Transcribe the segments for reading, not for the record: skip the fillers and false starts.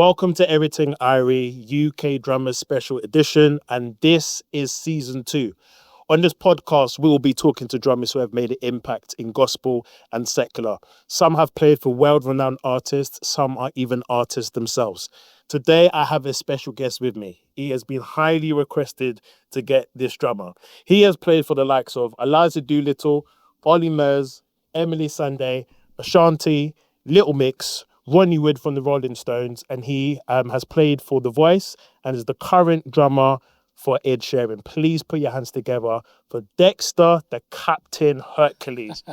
Welcome to Everyting Irie, UK Drummers Special Edition, and this is Season 2. On this podcast, we will be talking to drummers who have made an impact in gospel and secular. Some have played for world-renowned artists, some are even artists themselves. Today, I have a special guest with me. He has been highly requested to get this drummer. He has played for the likes of Eliza Doolittle, Olly Murs, Emile Sande, Ashanti, Little Mix, Ronny Wood from the Rolling Stones, and he has played for The Voice and is the current drummer for Ed Sheran. Please put your hands together for Dexter, the Captain Hercules.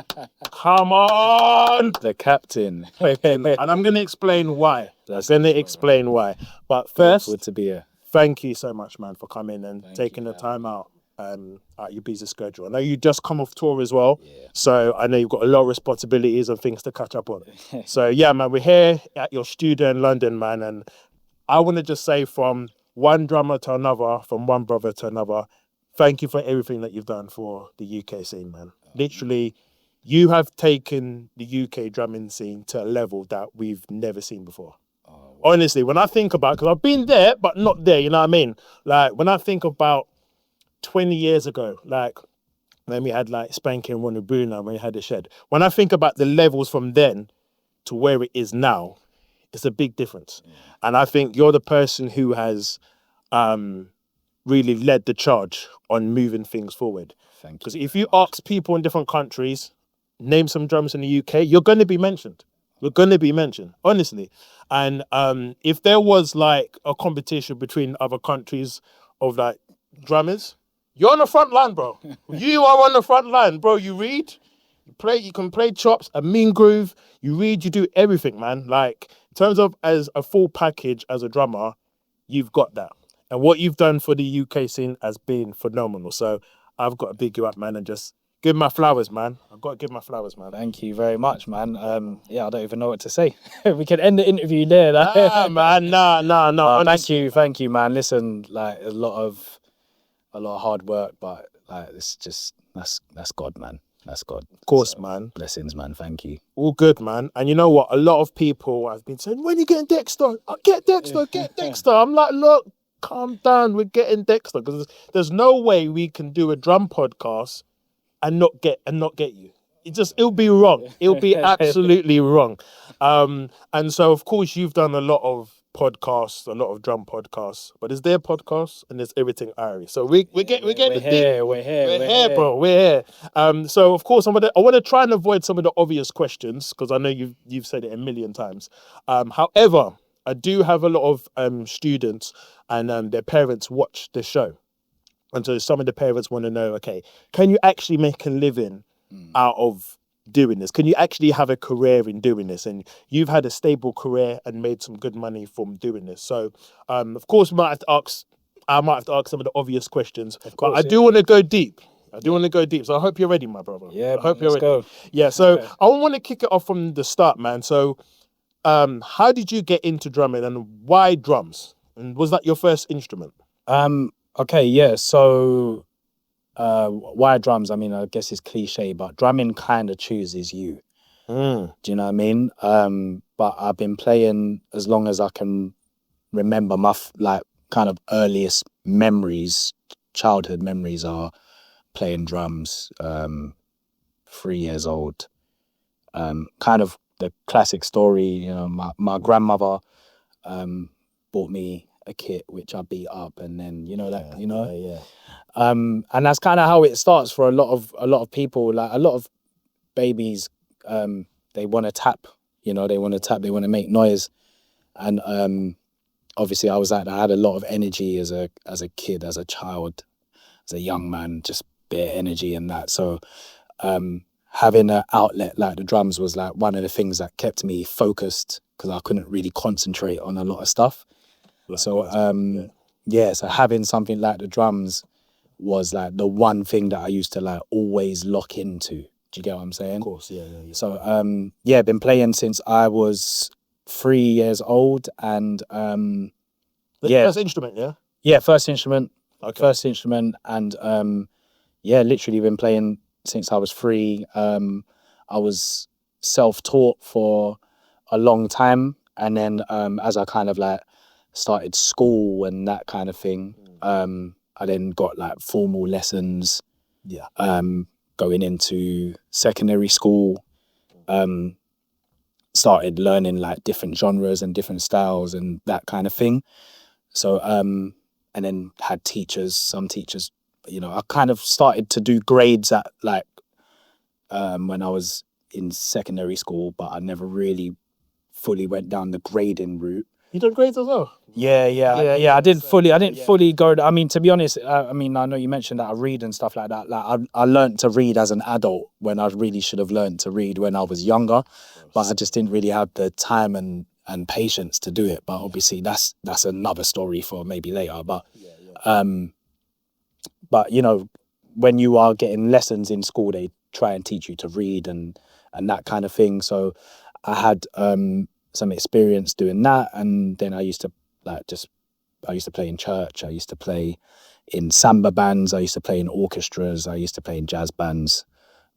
Come on! The captain. And I'm going to explain why. But first, good to be here. Thank you so much, man, for coming and taking the time out your busy schedule. I know you just come off tour as well, so I know you've got a lot of responsibilities and things to catch up on. So yeah, man, we're here at your studio in London, man, and I want to just say from one drummer to another, from one brother to another, thank you for everything that you've done for the UK scene, man. Literally, you have taken the UK drumming scene to a level that we've never seen before. Honestly, when I think about, because I've been there, but not there, you know what I mean? Like, when I think about 20 years ago, like, when we had, like, Spanky and Ronny Wood, when we had the Shed. When I think about the levels from then to where it is now, it's a big difference. And I think you're the person who has really led the charge on moving things forward. Thank you. Because if you ask people in different countries, name some drummers in the UK, you're going to be mentioned. We're going to be mentioned, honestly. And if there was like a competition between other countries of like drummers, you're on the front line, bro. You are on the front line, bro. You read, you can play chops, a mean groove. You read, you do everything, man. Like in terms of as a full package as a drummer, you've got that. And what you've done for the UK scene has been phenomenal. So I've got to big you up, man, and just give my flowers, man. I've got to give my flowers, man. Thank you very much, man. I don't even know what to say. We can end the interview there. Man, no. Thank you, man. Listen, like a lot of hard work, but like it's just that's God, man. That's God. Of course, man. Blessings, man. Thank you. All good, man. And you know what? A lot of people have been saying, when are you getting Dexter? Get Dexter. I'm like, look, calm down. We're getting Dexter because there's no way we can do a drum podcast and not get you. It'll be wrong. It'll be absolutely wrong. And so of course you've done a lot of podcasts, a lot of drum podcasts, but there's their podcasts and there's Everyting Irie. So we're here, bro. We're here. So of course I want to try and avoid some of the obvious questions because I know you've said it a million times. However, I do have a lot of students and their parents watch the show. And so some of the parents want to know, okay, can you actually make a living out of doing this? Can you actually have a career in doing this? And you've had a stable career and made some good money from doing this. So, of course, I might have to ask some of the obvious questions. But I do want to go deep. So I hope you're ready, my brother. Yeah, I hope you're ready. Go. Yeah, so I want to kick it off from the start, man. So how did you get into drumming and why drums? And was that your first instrument? Okay, yeah, so why drums? I mean, I guess it's cliche, but drumming kind of chooses you. Do you know what I mean? But I've been playing as long as I can remember. My kind of earliest memories, childhood memories, are playing drums. 3 years old. Kind of the classic story, you know, my grandmother bought me a kit which I beat up, and then and that's kind of how it starts for a lot of people. Like a lot of babies, they want to tap, they want to make noise, and obviously I had a lot of energy as a kid, as a child, as a young man, just bare energy and that. So having an outlet like the drums was like one of the things that kept me focused because I couldn't really concentrate on a lot of stuff. So so having something like the drums was like the one thing that I used to like always lock into. Do you get what I'm saying? Of course, yeah. So been playing since I was 3 years old, and first instrument, yeah? Yeah, first instrument. Okay. First instrument, and literally been playing since I was 3. I was self-taught for a long time. And then as I kind of like started school and that kind of thing, I then got like formal lessons. Yeah. Going into secondary school, started learning like different genres and different styles and that kind of thing. So and then had some teachers, you know, I kind of started to do grades at like when I was in secondary school, but I never really fully went down the grading route. You did grades as well? Yeah. I didn't fully go. I mean, to be honest, I mean, I know you mentioned that I read and stuff like that. Like, I learned to read as an adult when I really should have learned to read when I was younger, but I just didn't really have the time and patience to do it. But obviously, that's another story for maybe later. But you know, when you are getting lessons in school, they try and teach you to read and that kind of thing. So I had some experience doing that, and then I used to play in church. I used to play in samba bands. I used to play in orchestras. I used to play in jazz bands,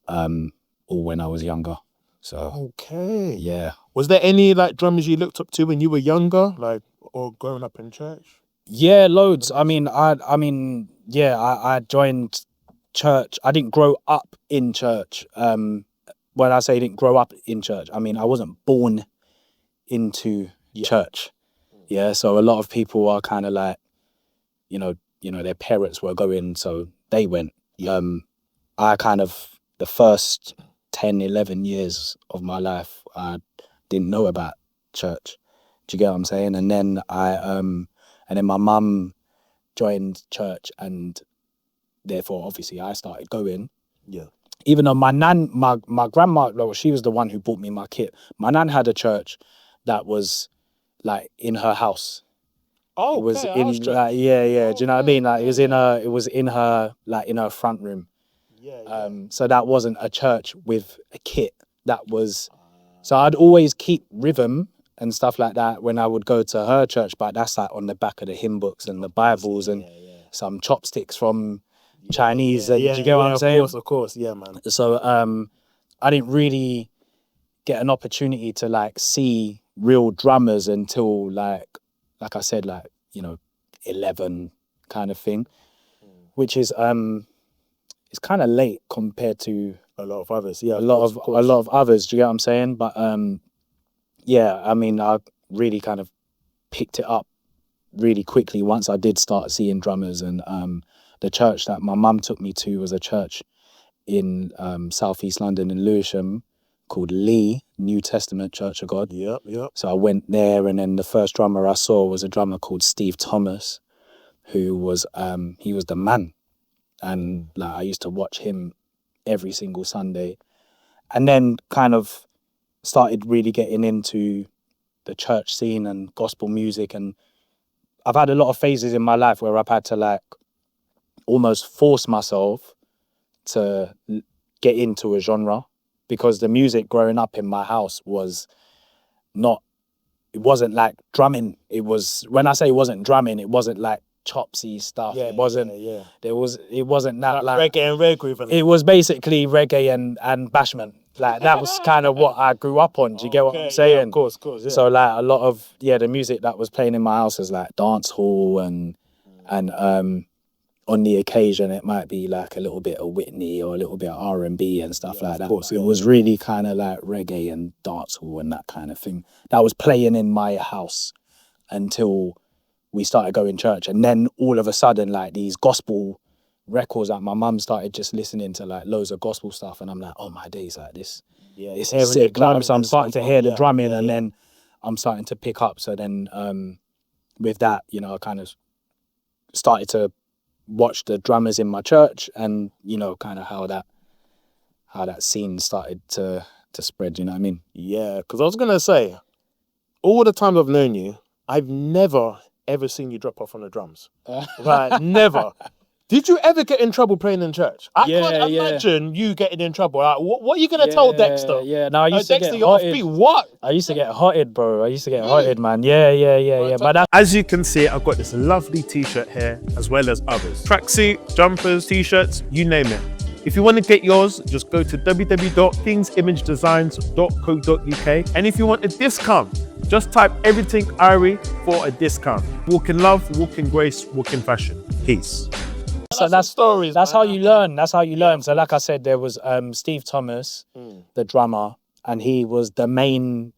all when I was younger. So okay, yeah. Was there any like drummers you looked up to when you were younger, like, or growing up in church? Yeah, loads. I joined church. I didn't grow up in church. When I say didn't grow up in church, I mean I wasn't born into church. Yeah, so a lot of people are kind of like, you know, their parents were going, so they went. I kind of, the first 10, 11 years of my life, I didn't know about church. Do you get what I'm saying? And then my mum joined church, and therefore, obviously, I started going. Yeah. Even though my grandma, well, she was the one who bought me my kit. My nan had a church that was like in her house. Oh, it was in like, do you know what I mean? Like it was in her like in her front room. So that wasn't a church with a kit. That was, so I'd always keep rhythm and stuff like that when I would go to her church, but that's like on the back of the hymn books and the Bibles and some chopsticks from Chinese. Do you get what I'm saying? Of course, yeah, man. So I didn't really get an opportunity to like see real drummers until like I said, like, you know, 11 kind of thing, which is it's kind of late compared to a lot of others. Yeah, a lot of others. Do you get what I'm saying? But yeah, I mean, I really kind of picked it up really quickly once I did start seeing drummers. And the church that my mum took me to was a church in southeast London in Lewisham called Lee, New Testament Church of God. Yep. So I went there, and then the first drummer I saw was a drummer called Steve Thomas, who was he was the man, and like I used to watch him every single Sunday, and then kind of started really getting into the church scene and gospel music. And I've had a lot of phases in my life where I've had to like almost force myself to get into a genre, because the music growing up in my house was it wasn't like drumming. It was, when I say it wasn't drumming, it wasn't like chopsy stuff. It wasn't it wasn't that like reggae and reggae. It was basically reggae and bashment. Like that was kind of what I grew up on. Do you get what I'm saying? Yeah, of course. Yeah. So like a lot of the music that was playing in my house was like dance hall and on the occasion it might be like a little bit of Whitney or a little bit of R&B and stuff like that. Of course, it was really kind of like reggae and dance hall and that kind of thing that was playing in my house until we started going church. And then all of a sudden, like these gospel records, like my mum started just listening to like loads of gospel stuff, and I'm like, oh my days, like this is sick. Like, so I'm starting to hear the drumming, and then I'm starting to pick up. So then with that, you know, I kind of started to watch the drummers in my church, and you know, kind of how that scene started to spread. You know what I mean? Yeah, because I was gonna say, all the times I've known you, I've never ever seen you drop off on the drums. Right, never. Did you ever get in trouble playing in church? I can't imagine you getting in trouble. Like, what are you gonna tell Dexter? Yeah, no, I used to Dexter, get you're off beat. What? I used to get hotted, bro. I used to get hotted, man. Yeah. But as you can see, I've got this lovely t-shirt here, as well as others. Tracksuit, jumpers, t-shirts, you name it. If you want to get yours, just go to www.kingsimagedesigns.co.uk. And if you want a discount, Just type Everyting Irie for a discount. Walk in love, walk in grace, walk in fashion. Peace. So that's stories. That's how you learn. That's how you learn. So like I said, there was Steve Thomas, the drummer, and he was the main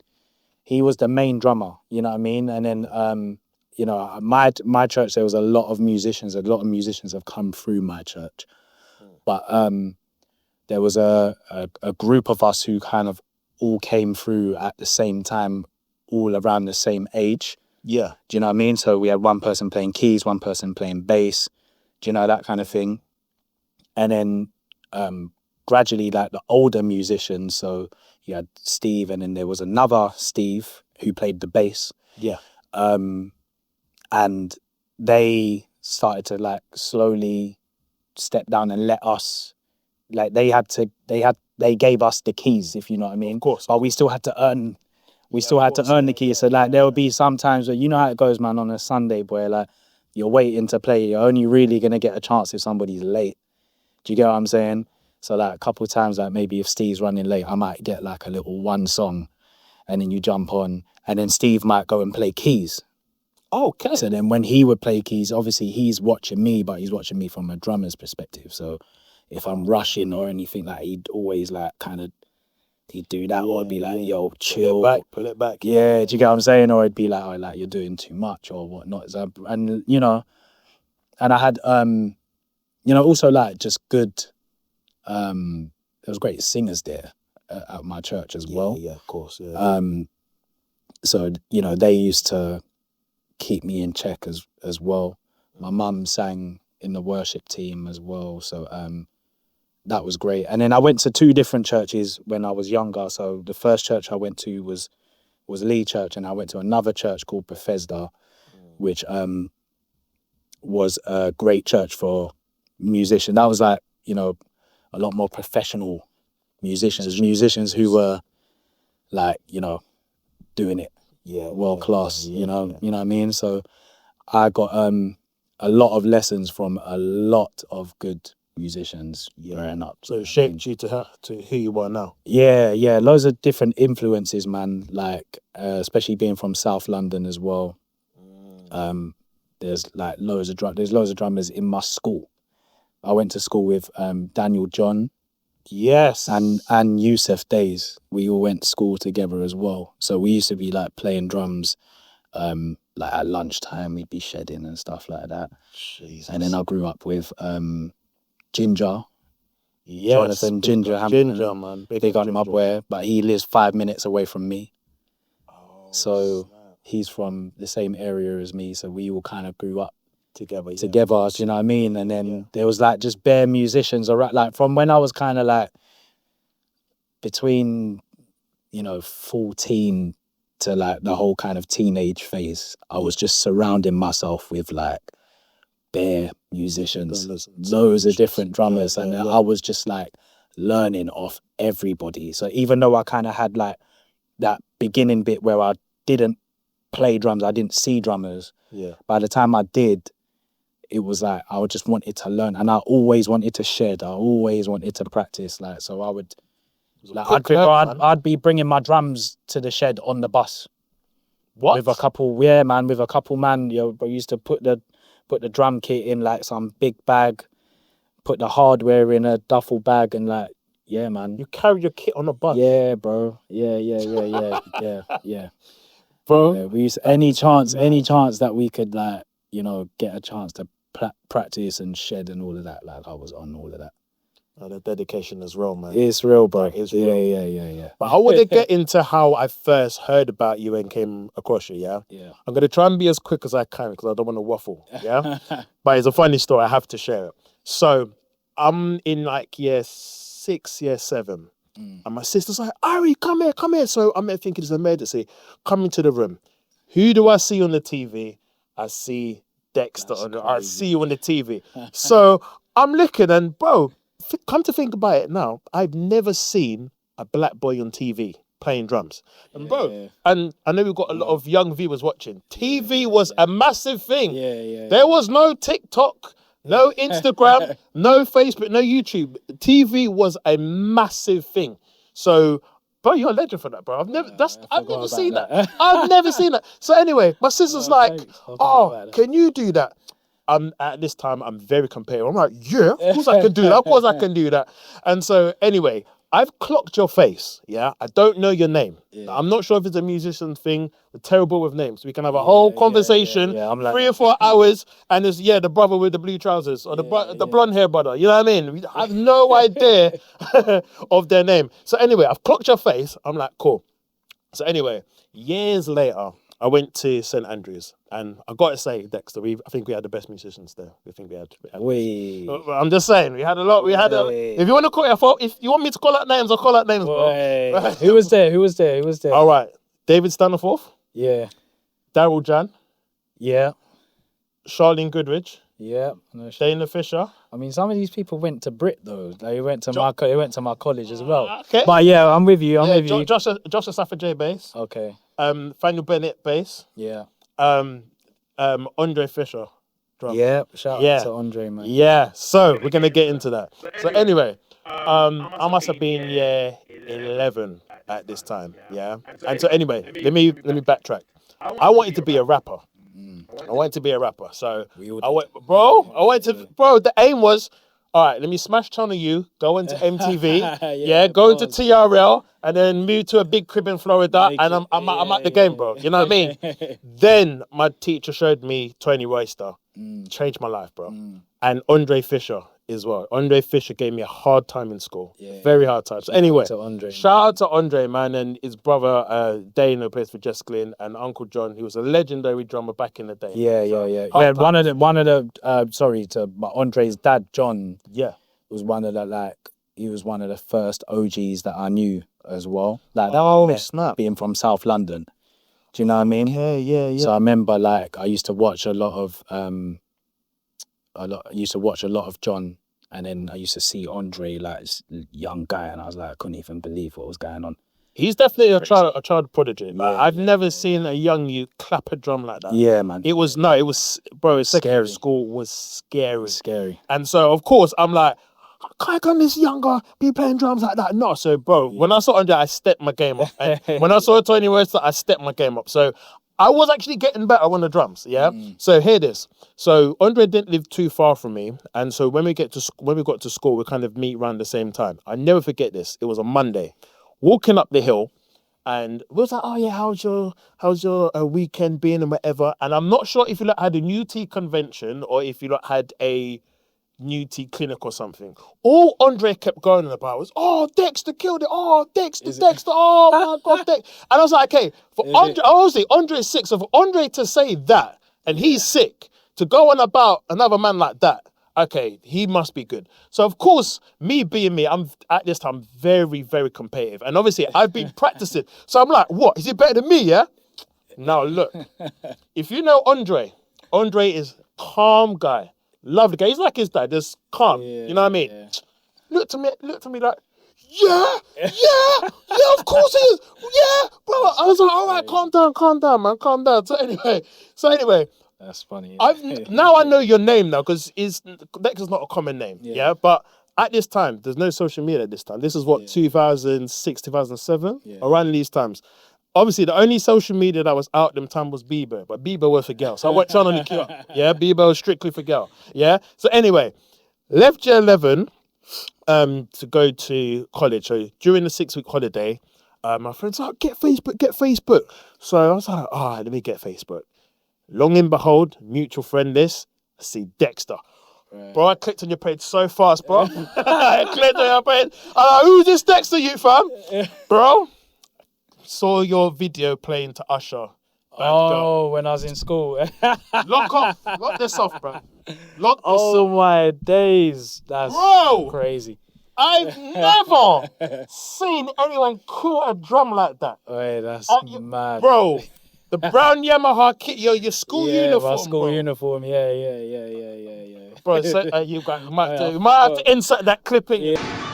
drummer, you know what I mean? And then you know, my church, there was a lot of musicians. A lot of musicians have come through my church. But there was a group of us who kind of all came through at the same time, all around the same age. Yeah. Do you know what I mean? So we had one person playing keys, one person playing bass, do you know, that kind of thing. And then gradually, like the older musicians, so you had Steve, and then there was another Steve who played the bass. Yeah. And they started to like slowly step down and let us, like they gave us the keys, if you know what I mean. Of course. But we still had to earn, the keys. So like there would be some times where, you know how it goes, man, on a Sunday, where like you're waiting to play, you're only really gonna get a chance if somebody's late. Do you get what I'm saying? So like a couple of times, like maybe if Steve's running late, I might get like a little one song, and then you jump on, and then Steve might go and play keys. Okay. So then when he would play keys, obviously he's watching me, but he's watching me from a drummer's perspective. So if I'm rushing or anything, like he'd always like he'd do that, or it'd be like, yo, chill. Pull it back. Yeah, do you get what I'm saying? Or it'd be like, oh, like you're doing too much or whatnot. So, and you know, and I had you know, also like just good there was great singers there at my church as well. Yeah, of course. Yeah. So, you know, they used to keep me in check as well. My mum sang in the worship team as well. So that was great. And then I went to 2 different churches when I was younger. So the first church I went to was Lee Church, and I went to another church called Bethesda, which was a great church for musicians. That was like, you know, a lot more professional musicians who were like, you know, doing it world class, you know what I mean? So I got a lot of lessons from a lot of good musicians growing up. So it shaped you to who you are now. Yeah, loads of different influences, man, like especially being from South London as well. There's like loads of drummers in my school. I went to school with Daniel John. Yes. And Yusuf Days. We all went to school together as well. So we used to be like playing drums like at lunchtime, we'd be shedding and stuff like that. Jesus. And then I grew up with Ginger. Yes. Jonathan Ginger Hampton. Ginger, man. Big on my boy, but he lives 5 minutes away from me. So he's from the same area as me. So we all kind of grew up together, do you know what I mean? And then there was like just bare musicians around, like from when I was kind of like between, you know, 14 to like the whole kind of teenage phase, I was just surrounding myself with like bare musicians, loads of different drummers, and I was just like learning off everybody. So even though I kind of had like that beginning bit where I didn't play drums, I didn't see drummers, by the time I did, it was like I just wanted to learn, and I always wanted to shed. I always wanted to practice. Like, so I would, like, I'd be bringing my drums to the shed on the bus. What? With a couple man. We used to put the drum kit in like some big bag, put the hardware in a duffel bag, and like, yeah, man. You carry your kit on a bus? Yeah, bro. Yeah. Bro, yeah, we used any chance that we could, like, you know, get a chance to practice and shed and all of that. Like, I was on all of that. Oh, the dedication is real, man. It's real, bro. It's real. Yeah. But I want to get into how I first heard about you and came across you, yeah? I'm going to try and be as quick as I can because I don't want to waffle, yeah? But it's a funny story. I have to share it. So I'm in like year 6, year 7. And my sister's like, Irie, come here. So I'm thinking it's an emergency. Come into the room. Who do I see on the TV? I see Dexter. I see you on the TV. So I'm looking and, bro, come to think about it now, I've never seen a black boy on TV playing drums. And bro, and I know we've got a lot of young viewers watching. TV was a massive thing. There was no TikTok, no Instagram, no Facebook, no YouTube. TV was a massive thing. So Bro, you're a legend for that, bro. I've never forgot seen about that. that. I've never seen that. So anyway, my sister's like, Thanks. I forgot oh, about that. can you do that? At this time, I'm very competitive. I'm like, yeah, of course I can do that. Of course I can do that. And so anyway, I've clocked your face. Yeah, I don't know your name. Yeah. I'm not sure if it's a musician thing. We're terrible with names. We can have a whole conversation, yeah. I'm like 3 or 4 hours, and it's the brother with the blue trousers or the blonde hair brother. You know what I mean? We have no idea of their name. So anyway, I've clocked your face. I'm like, cool. So anyway, years later, I went to St Andrews, and I got to say, Dexter, I think we had the best musicians there. We had. I'm just saying, we had a lot. We had. If you want to if you want me to call out names, I'll call out names, bro. Who was there? Who was there? All right, David Staniforth, Yeah. Daryl Jan, Yeah. Charlene Goodrich, Yeah. No, Dana Fisher. I mean, some of these people went to Brit though. They went to my college as well. Okay. But yeah, I'm with you. I'm with you. Josh Asafo J bass. Okay. Nathaniel Bennett bass. Yeah. Andre Fisher drum. Yeah. Shout out to Andre, man. Yeah. So we're gonna get into that. So anyway, I must have been 11 at this time. Yeah. And so anyway, let me backtrack. I wanted to be a rapper. So the aim was, all right, let me smash Channel U, go into MTV, go into TRL, and then move to a big crib in Florida, and I'm at the game, bro. You know what I mean? Then my teacher showed me Tony Royster, changed my life, bro. And Andre Fisher as well. Andre Fisher gave me a hard time in school, very hard time. So anyway, shout out to Andre, man, and his brother Dane, who plays for Jess Glynn, and Uncle John, he was a legendary drummer back in the day. Yeah. But Andre's dad, John, was one of the first OGs that I knew as well. Like snap, being from South London. Do you know what I mean? Yeah. So I remember, like, I used to watch a lot of John, and then I used to see Andre, like this young guy, and I was like, I couldn't even believe what was going on. He's definitely a child prodigy. Like, I've never seen a young you clap a drum like that. Yeah, man. It was scary. School was scary. It was scary. And so, of course, I'm like, can this younger be playing drums like that? No. So, bro, when I saw Andre, I stepped my game up. And when I saw Tony Royster, I stepped my game up. So I was actually getting better on the drums, So hear this. So Andre didn't live too far from me, and so when we got to school, we kind of meet around the same time. I never forget this. It was a Monday, walking up the hill, and we was like, "Oh yeah, how's your weekend been and whatever?" And I'm not sure if you had a New Tea convention or if you had a New Tea clinic or something. All Andre kept going on about was, "Oh, Dexter killed it. Oh, Dexter. Oh my God, Dexter." And I was like, okay, for Andre, obviously Andre's sick. So for Andre to say that, and he's sick, to go on about another man like that, okay, he must be good. So of course, me being me, I'm at this time very, very competitive. And obviously I've been practicing. So I'm like, what? Is he better than me, yeah? Now look, if you know Andre is calm guy. Lovely guy. He's like his dad, just calm. You know what I mean? Yeah. Look to me like, yeah, of course he is. Yeah, bro. I was like, all right, calm down, man, calm down. So anyway. That's funny. Now I know your name now, because Dexter's not a common name. Yeah. But at this time, there's no social media at this time. This is 2006, 2007, around these times. Obviously, the only social media that was out them time was Bieber, but Bieber was for girls. So I went trying to look you up. Yeah, Bieber was strictly for girl. Yeah. So anyway, left year 11 to go to college. So during the 6-week holiday, my friends like, get Facebook. So I was like, all right, let me get Facebook. Long and behold, mutual friend list, I see Dexter. Right. Bro, I clicked on your page so fast, bro. I clicked on your page. I'm like, who's this Dexter, you fam? Bro. Saw your video playing to Usher. When I was in school. Lock this off, bro. Lock this off. Oh my days. That's crazy. I've never seen anyone cool a drum like that. Wait, that's mad. Bro, the brown Yamaha kit, your school uniform. My school uniform, yeah. Bro, so, you might have to insert that clip in. Yeah.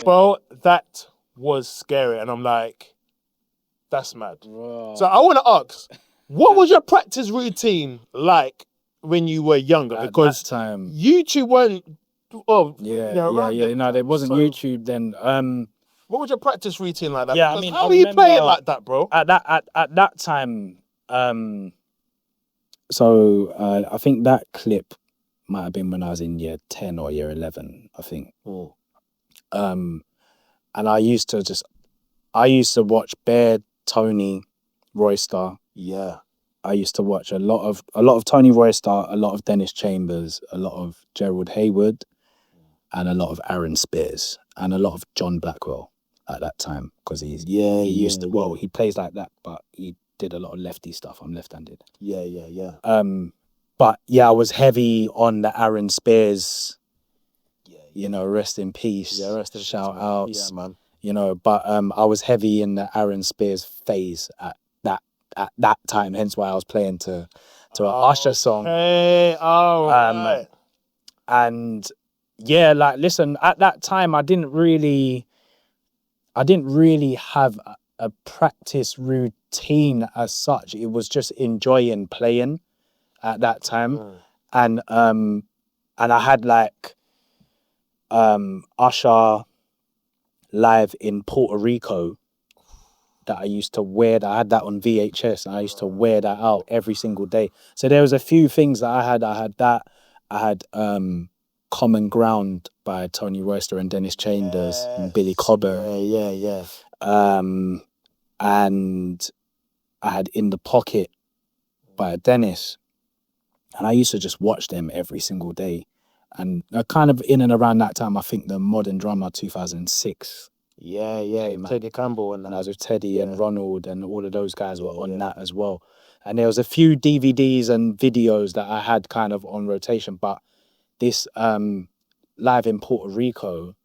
Bro, that was scary. And I'm like, That's mad. Bro. So I want to ask, what was your practice routine like when you were younger? At Because that time, YouTube weren't. Oh, No, there wasn't So YouTube then. what was your practice routine like that? Yeah, I Because mean, how I are you playing remember like that, bro? at that time. I think that clip might have been when I was in year 10 or year 11. I think. And I used to watch Bear, Tony, Royster. Yeah. I used to watch a lot of Tony Royster, a lot of Dennis Chambers, a lot of Gerald Haywood, and a lot of Aaron Spears, and a lot of John Blackwell at that time, because he plays like that, but he did a lot of lefty stuff. I'm left-handed. Yeah. But yeah, I was heavy on the Aaron Spears. You know, rest in peace. Yeah, rest in peace, shout man. outs. Yeah, man. You know, but I was heavy in the Aaron Spears phase at that time. Hence why I was playing to an Usher song. Hey, right. And yeah, like, listen, at that time I didn't really have a practice routine as such. It was just enjoying playing at that time. And I had like Usher live in Puerto Rico that I used to wear. I had that on VHS, and I used to wear that out every single day. So there was a few things that I had. I had Common Ground by Tony Royster and Dennis Chambers and Billy Cobber. Yeah. And I had In the Pocket by Dennis. And I used to just watch them every single day. And kind of in and around that time, I think the Modern Drummer 2006. Yeah. Teddy Campbell And I was with Teddy and Ronald, and all of those guys were on that as well. And there was a few DVDs and videos that I had kind of on rotation. But this live in Puerto Rico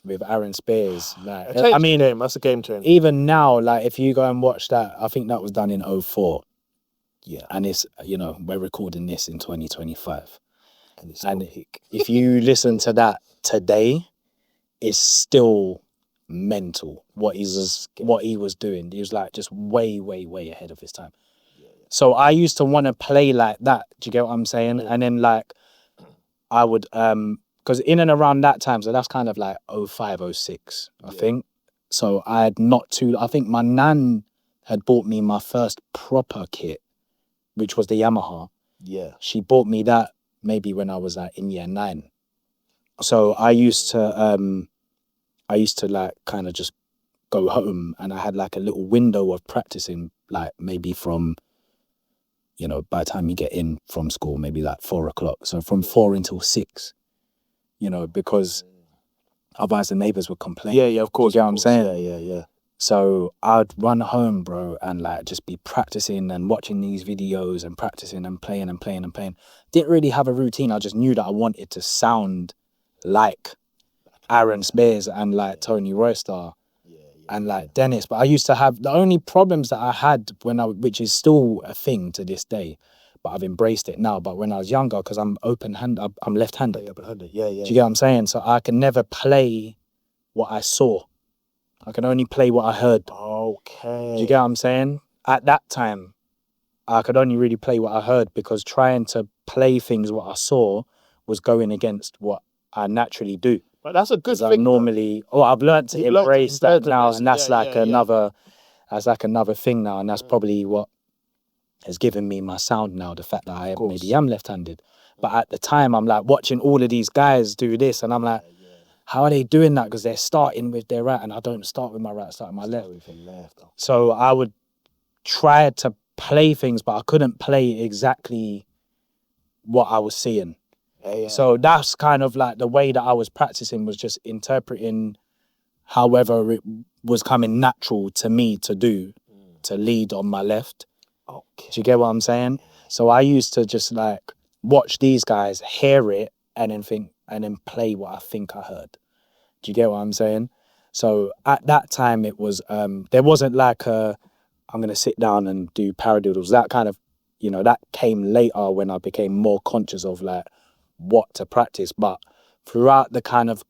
with Aaron Spears, like, I mean, that's a game changer. even now, like, if you go and watch that, I think that was done in 2004. Yeah. And it's, you know, we're recording this in 2025. And if you listen to that today, it's still mental what he was doing. He was like just way ahead of his time. So I used to want to play like that. Do you get what I'm saying? And then like I would because in and around that time, so that's kind of like 05, 06, I think. So I think my nan had bought me my first proper kit, which was the Yamaha. Yeah. She bought me that maybe when I was like in year 9. So I used to like kind of just go home, and I had like a little window of practicing, like maybe from, you know, by the time you get in from school, maybe like 4 o'clock. So from 4 until 6, you know, because otherwise the neighbors would complain. Yeah, of course. You get what I'm saying? Yeah. So I'd run home, bro, and like just be practicing and watching these videos and practicing and playing. Didn't really have a routine. I just knew that I wanted to sound like Aaron Spears and like Tony Royster and like Dennis. But I used to have the only problems that I had which is still a thing to this day, but I've embraced it now. But when I was younger, because I'm left-handed. Yeah. Do you get what I'm saying? So I can never play what I saw. I can only play what I heard. Okay. Do you get what I'm saying? At that time, I could only really play what I heard, because trying to play things what I saw was going against what I naturally do. But that's a good thing. I've learned to embrace that now, and that's that's like another thing now, and that's probably what has given me my sound now, the fact that I maybe am left-handed. But at the time, I'm like watching all of these guys do this, and I'm like, how are they doing that? Because they're starting with their right, and I don't start with my right, I start with my left. So I would try to play things, but I couldn't play exactly what I was seeing. So that's kind of like the way that I was practicing, was just interpreting however it was coming natural to me to do, to lead on my left. Do you get what I'm saying? So I used to just like watch these guys, hear it, and then think, and then play what I think I heard. Do you get what I'm saying? So at that time, it was there wasn't like I'm gonna sit down and do paradiddles. That kind of, you know, that came later when I became more conscious of like what to practice. But throughout the kind of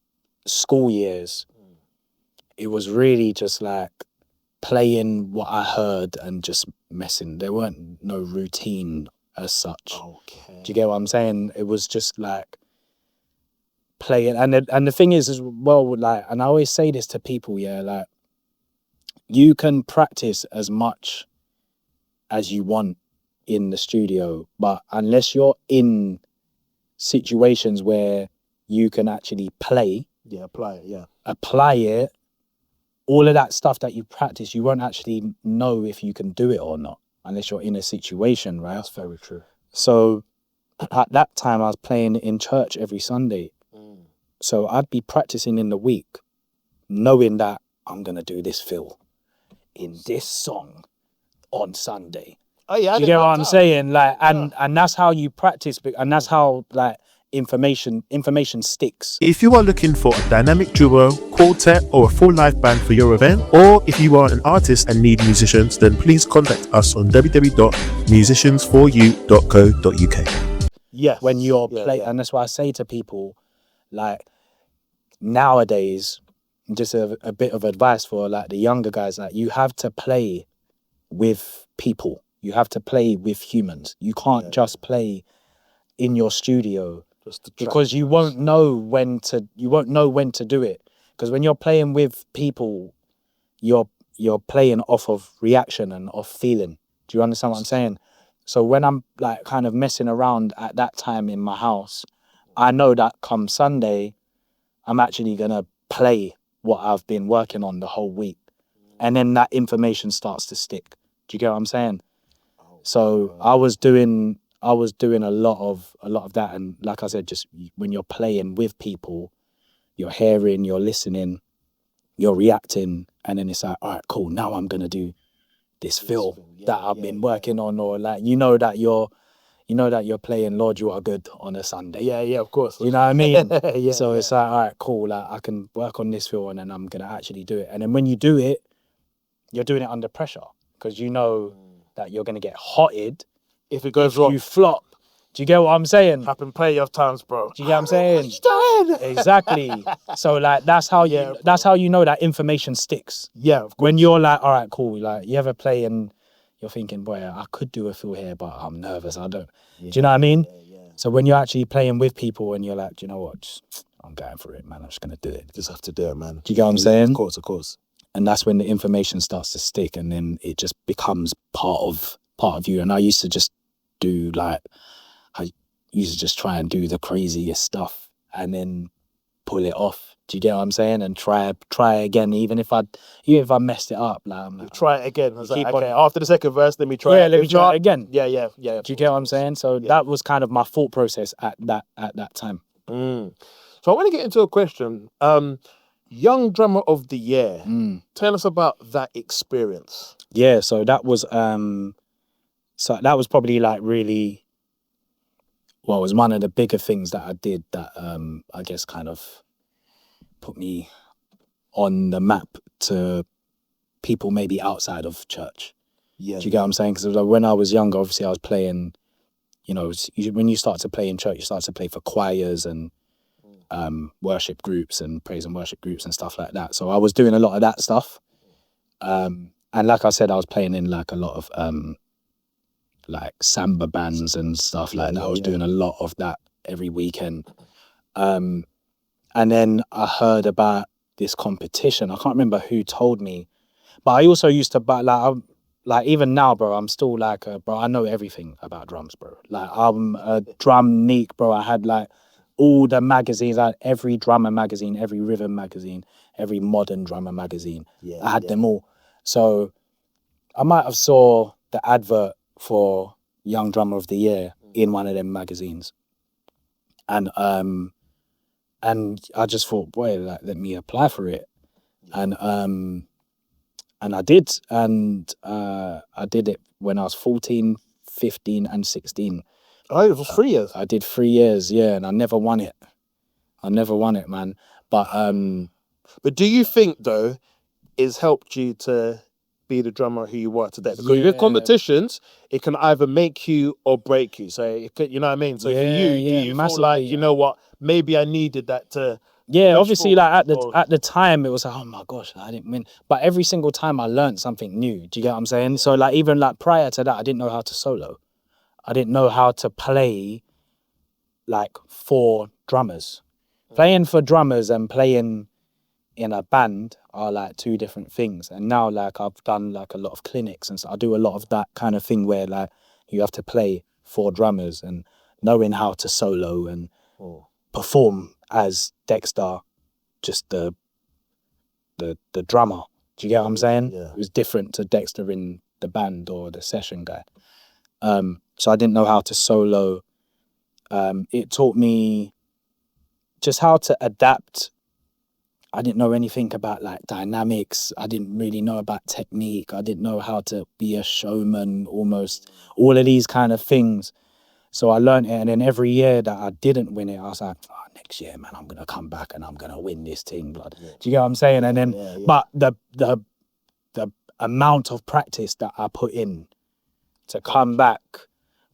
school years, it was really just like playing what I heard and just messing. There weren't no routine as such. Okay. Do you get what I'm saying? It was just like playing. And the thing is as well, like, and I always say this to people, yeah, like, you can practice as much as you want in the studio, but unless you're in situations where you can actually play, apply it, all of that stuff that you practice, you won't actually know if you can do it or not unless you're in a situation, right? That's very true. So at that time I was playing in church every Sunday. So I'd be practicing in the week knowing that I'm gonna do this fill in this song on Sunday. Oh yeah, do you get what I'm saying? Like, and that's how you practice, and that's how like information sticks. If you are looking for a dynamic duo, quartet, or a full live band for your event, or if you are an artist and need musicians, then please contact us on www.musiciansforyou.co.uk. Yes. When you're playing, and that's why I say to people, like, nowadays, just a bit of advice for like the younger guys, like, you have to play with people. You have to play with humans. You can't just play in your studio because you won't know when to do it. Because when you're playing with people, you're playing off of reaction and off feeling. Do you understand what I'm saying? So when I'm like kind of messing around at that time in my house, I know that come Sunday, I'm actually gonna play what I've been working on the whole week, and then that information starts to stick. Do you get what I'm saying? So I was doing a lot of that, and like I said, just when you're playing with people, you're hearing, you're listening, you're reacting, and then it's like, all right, cool. Now I'm gonna do this fill that I've been working on, or like you know that you're playing Lord You Are Good on a Sunday. Yeah, of course. You know what I mean? So it's like, all right, cool. Like I can work on this fill, and then I'm gonna actually do it. And then when you do it, you're doing it under pressure because you know that you're gonna get hotted if it goes wrong. You flop. Do you get what I'm saying? Happened plenty of times, bro. Do you get what I'm saying? What are you doing? Exactly. So like that's how you know that information sticks. Yeah. When you're like, all right, cool. Like you ever play and you're thinking, boy, I could do a fill here, but I'm nervous. I don't. Do you know what I mean? So when you're actually playing with people and you're like, do you know what? I'm going for it, man. I'm just gonna do it. Just have to do it, man. Do you get what I'm saying? Of course. And that's when the information starts to stick, and then it just becomes part of you. And I used to just do like, I used to just try and do the craziest stuff and then pull it off. Do you get what I'm saying? And try again, even if I messed it up, like I'm like, try it again. I was like, okay, after the second verse, let me try it. Let me try it again. Yeah. Do you get what I'm saying? So that was kind of my thought process at that time. So I want to get into a question. Young Drummer of the Year. Tell us about that experience. Yeah, so that was probably like really, well, it was one of the bigger things that I did that I guess kind of put me on the map to people maybe outside of church. Yeah. Do you get what I'm saying? Because when I was younger, obviously I was playing, you know, when you start to play in church, you start to play for choirs and worship groups and praise and worship groups and stuff like that. So I was doing a lot of that stuff. And like I said, I was playing in like a lot of like samba bands and stuff like that. I was doing a lot of that every weekend. And then I heard about this competition. I can't remember who told me, but I also used to buy like even now, bro, I'm still like, bro, I know everything about drums, bro. Like I'm a drum neek, bro. I had like all the magazines, I had every drummer magazine, every rhythm magazine, every modern drummer magazine. I had them all. So I might have saw the advert for Young Drummer of the Year in one of them magazines. And I just thought, boy, like, let me apply for it. And I did. And I did it when I was 14, 15 and 16. Oh, it was 3 years? I did 3 years, yeah, and I never won it. Man. But do you think, though, it's helped you to be the drummer who you are today? Because with competitions, it can either make you or break you. So, it could, you know what I mean? So for you, do you feel like, you know what, maybe I needed that to Yeah, obviously, like Or- at the time, it was like, oh my gosh, I didn't win. But every single time I learned something new. Do you get what I'm saying? So like even like prior to that, I didn't know how to solo. I didn't know how to play like for drummers. Playing for drummers and playing in a band are like two different things. And now like I've done like a lot of clinics and so I do a lot of that kind of thing where like you have to play for drummers and knowing how to solo and perform as Dexter, just the drummer. Do you get what I'm saying? Yeah. It was different to Dexter in the band or the session guy. So I didn't know how to solo. It taught me just how to adapt. I didn't know anything about like dynamics. I didn't really know about technique. I didn't know how to be a showman, almost all of these kind of things. So I learned it, and then every year that I didn't win it, I was like, oh, next year, man, I'm gonna come back and I'm gonna win this thing, blood. Do you get what I'm saying? And then, but the amount of practice that I put in to come back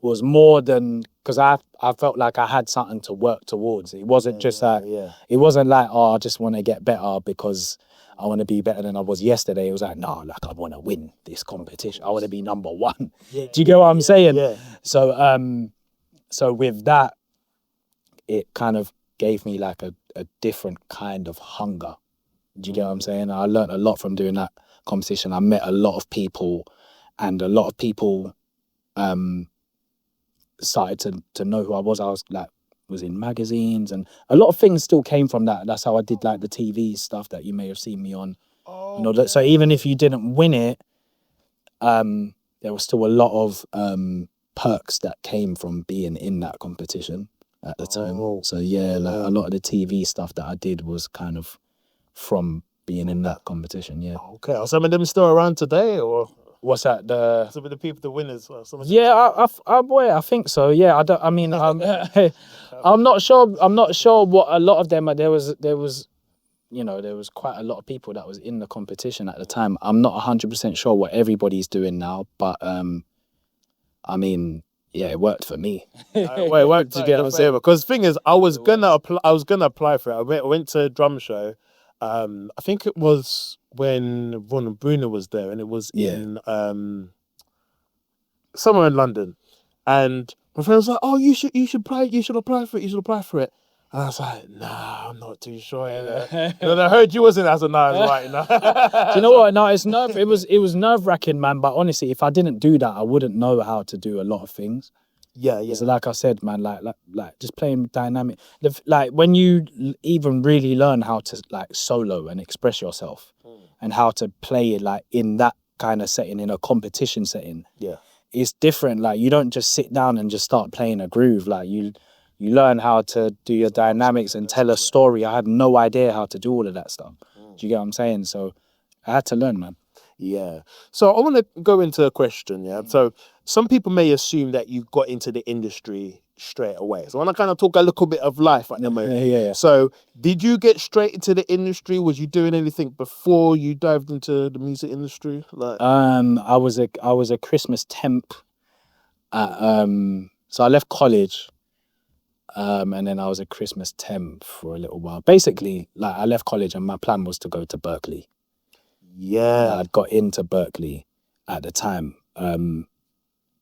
was more than, because I felt like I had something to work towards. It wasn't just like, it wasn't like, oh, I just want to get better because I want to be better than I was yesterday. It was like, no, like I want to win this competition. I want to be number one. Do you get what I'm saying? Yeah. So with that, it kind of gave me like a different kind of hunger. Do you get what I'm saying? I learned a lot from doing that competition. I met a lot of people, and a lot of people started to know who I was. I was in magazines, and a lot of things still came from that. That's how I did like the TV stuff that you may have seen me on. So even if you didn't win it, there was still a lot of perks that came from being in that competition at the time. So yeah, like a lot of the TV stuff that I did was kind of from being in that competition. Yeah. Okay, are some of them still around today, or What's that? some of the people, the winners? Some of them? Yeah, I think so. Yeah, I mean, I'm not sure. I'm not sure what a lot of them are. There was, you know, there was quite a lot of people that was in the competition at the time. I'm not 100% sure what everybody's doing now, but I mean, yeah, it worked for me. Well, it worked to get on saying, because the thing is, I was gonna apply for it. I went to a drum show. I think it was when Ron and Bruno was there, and it was in somewhere in London. And my friend was like, "Oh, you should apply for it." And I was like, "Nah, I'm not too sure." And then I heard you wasn't. I said, "Nah, it's right." Do you know what? No, it was nerve-wracking, man. But honestly, if I didn't do that, I wouldn't know how to do a lot of things. Yeah. So like I said, man, like just playing dynamic. Like when you even really learn how to like solo and express yourself, and how to play it like in that kind of setting, in a competition setting. Yeah. It's different. Like you don't just sit down and just start playing a groove. Like you learn how to do your dynamics and tell a story. I had no idea how to do all of that stuff. Do you get what I'm saying? So I had to learn, man. Yeah. So I want to go into a question. Yeah. So some people may assume that you got into the industry straight away. So I want to kind of talk a little bit of life at the moment. Yeah. So did you get straight into the industry? Was you doing anything before you dived into the music industry? Like, I was a Christmas temp at so I left college. And then I was a Christmas temp for a little while. Basically, like I left college and my plan was to go to Berkeley. yeah. I'd got into Berkeley at the time.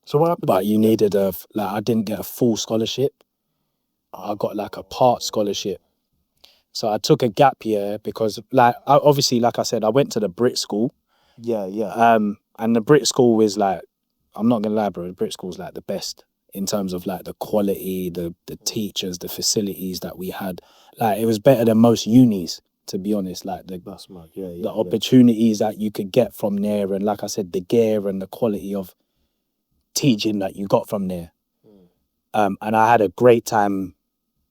So what happened? But you needed I didn't get a full scholarship. I got like a part scholarship. So I took a gap year because obviously, like I said, I went to the Brit school. Yeah. And the Brit school is like, I'm not gonna lie, bro, the Brit school is like the best in terms of like the quality, the teachers, the facilities that we had. Like it was better than most unis, to be honest. Like That's mad. Yeah. the opportunities that you could get from there, and like I said, the gear and the quality of teaching that you got from there. And I had a great time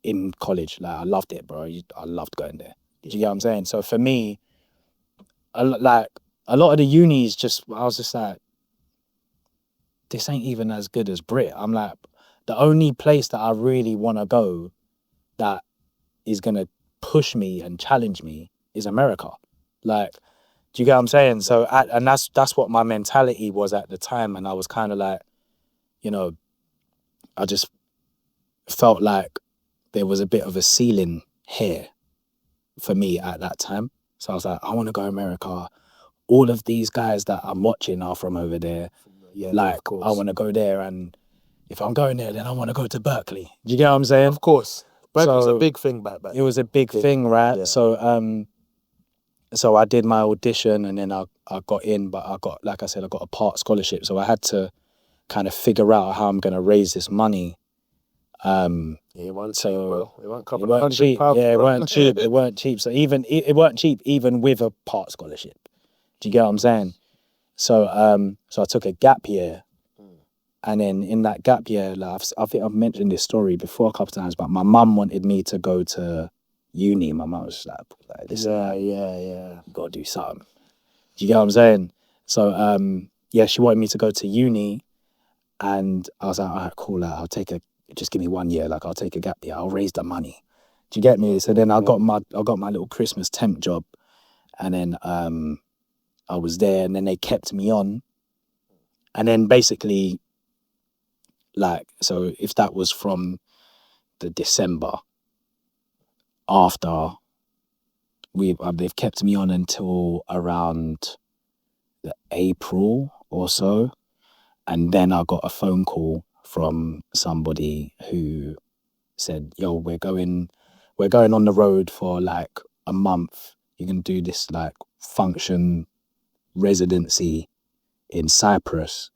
in college. Like I loved it, bro. I loved going there. Do you get what I'm saying? So for me, like a lot of the unis, I was just like, this ain't even as good as Brit. I'm like, the only place that I really want to go that is gonna push me and challenge me is America. Like, do you get what I'm saying? So, and that's what my mentality was at the time, and I was kind of like, you know, I just felt like there was a bit of a ceiling here. for me at that time. So I was like, I want to go to America. All of these guys that I'm watching are from over there. Yeah, Like, of course. I want to go there, and if I'm going there, then I want to go to Berkeley. Do you get what I'm saying? Of course. Berkeley was So a big thing back then. It was a big thing, right? Yeah. So I did my audition, and then I got in, but I got, like I said, I got a part scholarship. So I had to kind of figure out how I'm going to raise this money. It wasn't cheap, bro. It wasn't a couple It weren't hundred cheap. pounds, Yeah, it bro. weren't cheap. It weren't cheap. So even it weren't cheap even with a part scholarship. Do you get what I'm saying? So so I took a gap year, and then in that gap year, like, I think I've mentioned this story before a couple of times, but my mum wanted me to go to uni. My mum was like this. Yeah. You gotta do something. Do you get what I'm saying? So yeah, she wanted me to go to uni, and I was like, all right, cool. I'll take just give me 1 year. Like, I'll take a gap year. I'll raise the money. Do you get me? So then I got my little Christmas temp job, and then I was there, and then they kept me on, and then basically, like, so if that was from the December after, they've kept me on until around the April or so, and then I got a phone call from somebody who said, yo, we're going on the road for like a month. You can do this like function residency in Cyprus.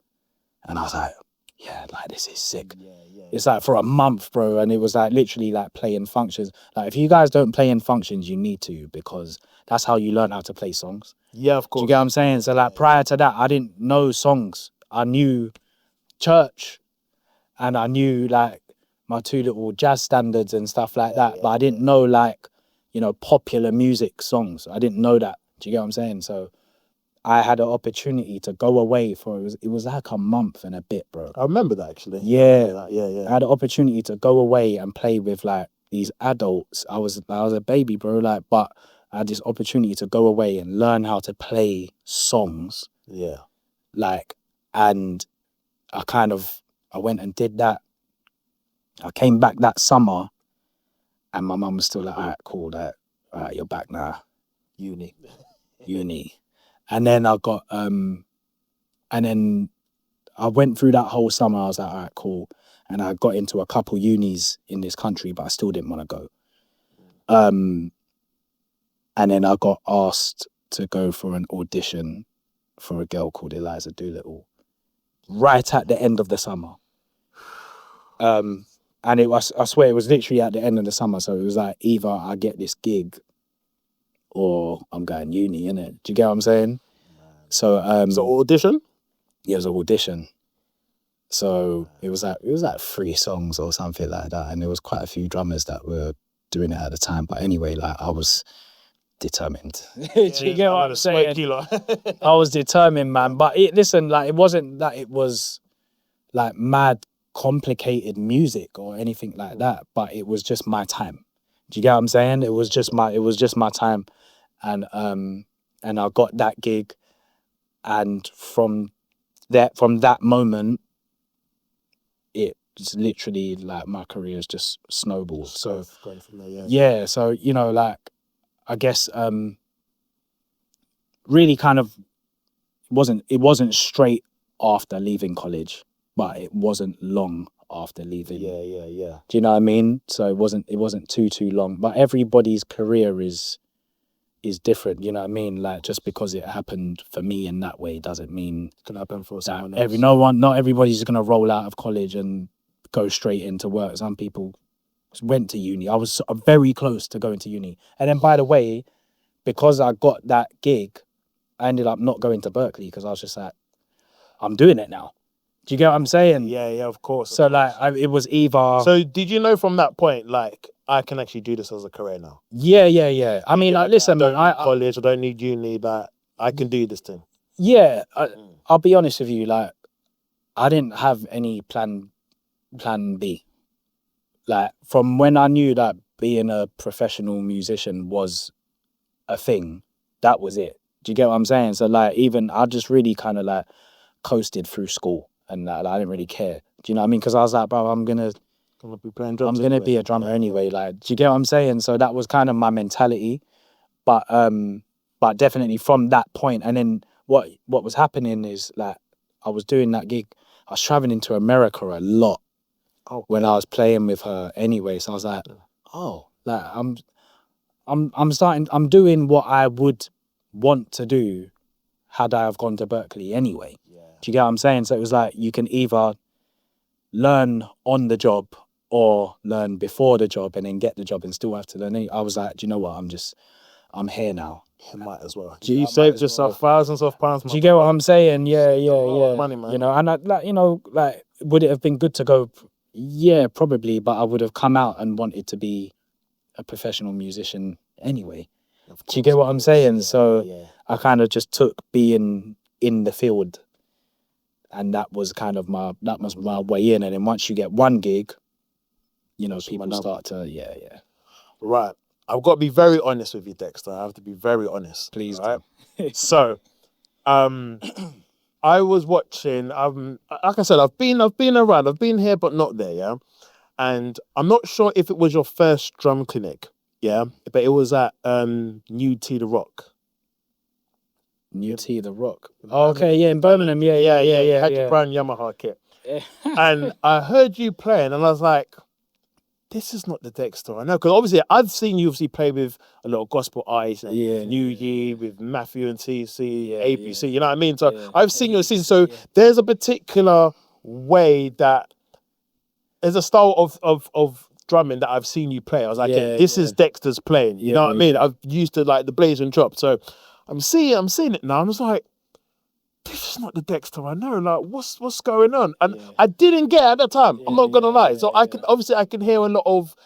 And I was like, yeah, like, this is sick. It's like for a month, bro, and it was like literally like playing functions. Like, if you guys don't play in functions, you need to, because that's how you learn how to play songs. Yeah, of Do course. you get what I'm saying? So like, prior to that, I didn't know songs. I knew church, and I knew like my 2 little jazz standards and stuff like that, but I didn't know like, you know, popular music songs. I didn't know that. Do you get what I'm saying? So I had an opportunity to go away for, it was like a month and a bit, bro. I remember that, actually. Yeah. Yeah. I had an opportunity to go away and play with like these adults. I was a baby, bro, like, but I had this opportunity to go away and learn how to play songs. Yeah. Like, and I went and did that. I came back that summer, and my mum was still like, all right, cool, all right, you're back now. Uni. And then I got, and then I went through that whole summer. I was like, all right, cool. And I got into a couple unis in this country, but I still didn't want to go. And then I got asked to go for an audition for a girl called Eliza Doolittle right at the end of the summer. And it was, I swear, it was literally at the end of the summer. So it was like, either I get this gig or I'm going uni, innit? Do you get what I'm saying? So audition? Yeah, it was an audition. So it was like 3 songs or something like that, and there was quite a few drummers that were doing it at the time. But anyway, like, I was determined. Do you get what I'm saying? I was determined, man. But listen, like, it wasn't that it was like mad complicated music or anything like that, but it was just my time. Do you get what I'm saying? It was just my time, and I got that gig, and from that moment, it's literally like my career's just snowballed. So going from there, yeah, so, you know, like, I guess really kind of it wasn't straight after leaving college, but it wasn't long after leaving. Yeah. Do you know what I mean? So it wasn't too long. But everybody's career is different, you know what I mean? Like, just because it happened for me in that way doesn't mean It can happen for someone that else. not everybody's gonna roll out of college and go straight into work. Some people went to uni. I was very close to going to uni. And then, by the way, because I got that gig, I ended up not going to Berkeley, because I was just like, I'm doing it now. Do you get what I'm saying? Yeah, of course. So like, it was either. So did you know from that point, like, I can actually do this as a career now? Yeah. I mean, like, listen, man. I college. I don't need uni. That I can do this thing. Yeah, I'll be honest with you. Like, I didn't have any plan B. Like, from when I knew that being a professional musician was a thing, that was it. Do you get what I'm saying? So like, even I just really kind of like coasted through school, and like, I didn't really care. Do you know what I mean? Because I was like, bro, I'm gonna be playing drums. I'm gonna be a drummer anyway. Like, do you get what I'm saying? So that was kind of my mentality. but definitely from that point, and then what was happening is like I was doing that gig. I was traveling to America a lot when I was playing with her anyway. So I was like, oh, like I'm doing what I would want to do had I have gone to Berkeley anyway. Yeah. Do you get what I'm saying? So it was like you can either learn on the job or learn before the job and then get the job and still have to learn. I was like, do you know what? I'm here now. You might as well. Yeah, You saved yourself thousands of pounds. Do you get what I'm saying? Yeah. Money, man. You know, and like, would it have been good to go? Yeah, probably, but I would have come out and wanted to be a professional musician anyway. Do you get what I'm saying? Yeah, so yeah. I kind of just took being in the field, and that was my way in. And then once you get one gig, you know, people start to Right. I've got to be very honest with you, Dexter. I have to be very honest. Please right? So, I was watching. Like I said, I've been around. I've been here, but not there. Yeah, and I'm not sure if it was your first drum clinic. Yeah, but it was at New T the Rock. New T the Rock. Oh, okay, yeah, in Birmingham. Yeah. Had your brown Yamaha kit, and I heard you playing, and I was like, this is not the Dexter I know, because obviously I've seen you play with a lot of gospel artists, and New Year with Matthew and TC, ABC, you know what I mean? So I've seen your season. So there's a particular way that there's a style of drumming that I've seen you play. I was like, this is Dexter's playing. You know what I mean? I've used to like the blaze and drop. So I'm seeing it now. I'm just like, this is not the Dexter I know. Like, what's going on? And I didn't get it at the time. I'm not gonna lie. So I can hear a lot of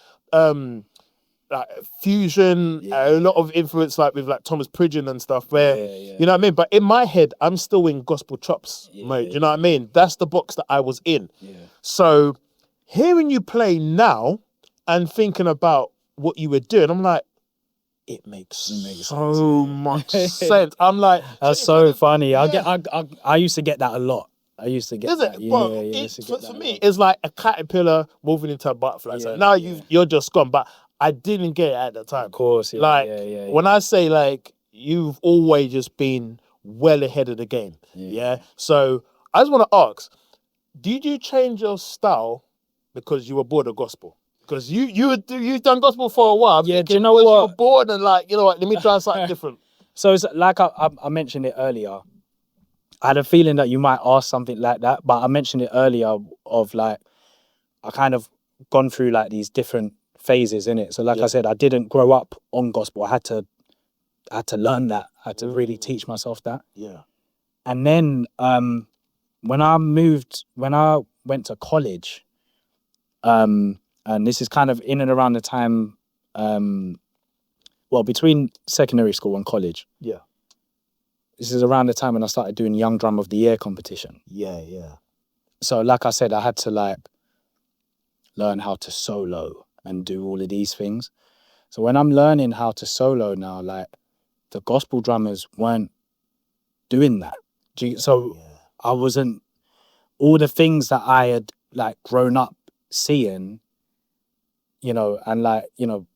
like fusion, a lot of influence like with like Thomas Pridgeon and stuff. Where you know what I mean. But in my head, I'm still in gospel chops mode. You know what I mean? That's the box that I was in. So hearing you play now and thinking about what you were doing, I'm like, it makes so much sense. I'm like, that's so funny. I used to get that a lot. I used to get that. For me, it's like a caterpillar moving into a butterfly. So now you're just gone. But I didn't get it at the time. Of course, when I say like you've always just been well ahead of the game. Yeah. So I just want to ask, did you change your style because you were bored of gospel? Because you've done gospel for a while. Yeah, do you know what? You were bored and like, you know what, let me try something different. So it's like I mentioned it earlier. I had a feeling that you might ask something like that, but I mentioned it earlier of like, I kind of gone through like these different phases in it. So like I said, I didn't grow up on gospel. I had to learn that. I had to really teach myself that. Yeah. And then when I went to college, and this is kind of in and around the time, between secondary school and college. Yeah. This is around the time when I started doing Young Drum of the Year competition. Yeah. So like I said, I had to like learn how to solo and do all of these things. So when I'm learning how to solo now, like the gospel drummers weren't doing that. I wasn't, all the things that I had like grown up seeing, you know, and like, you know,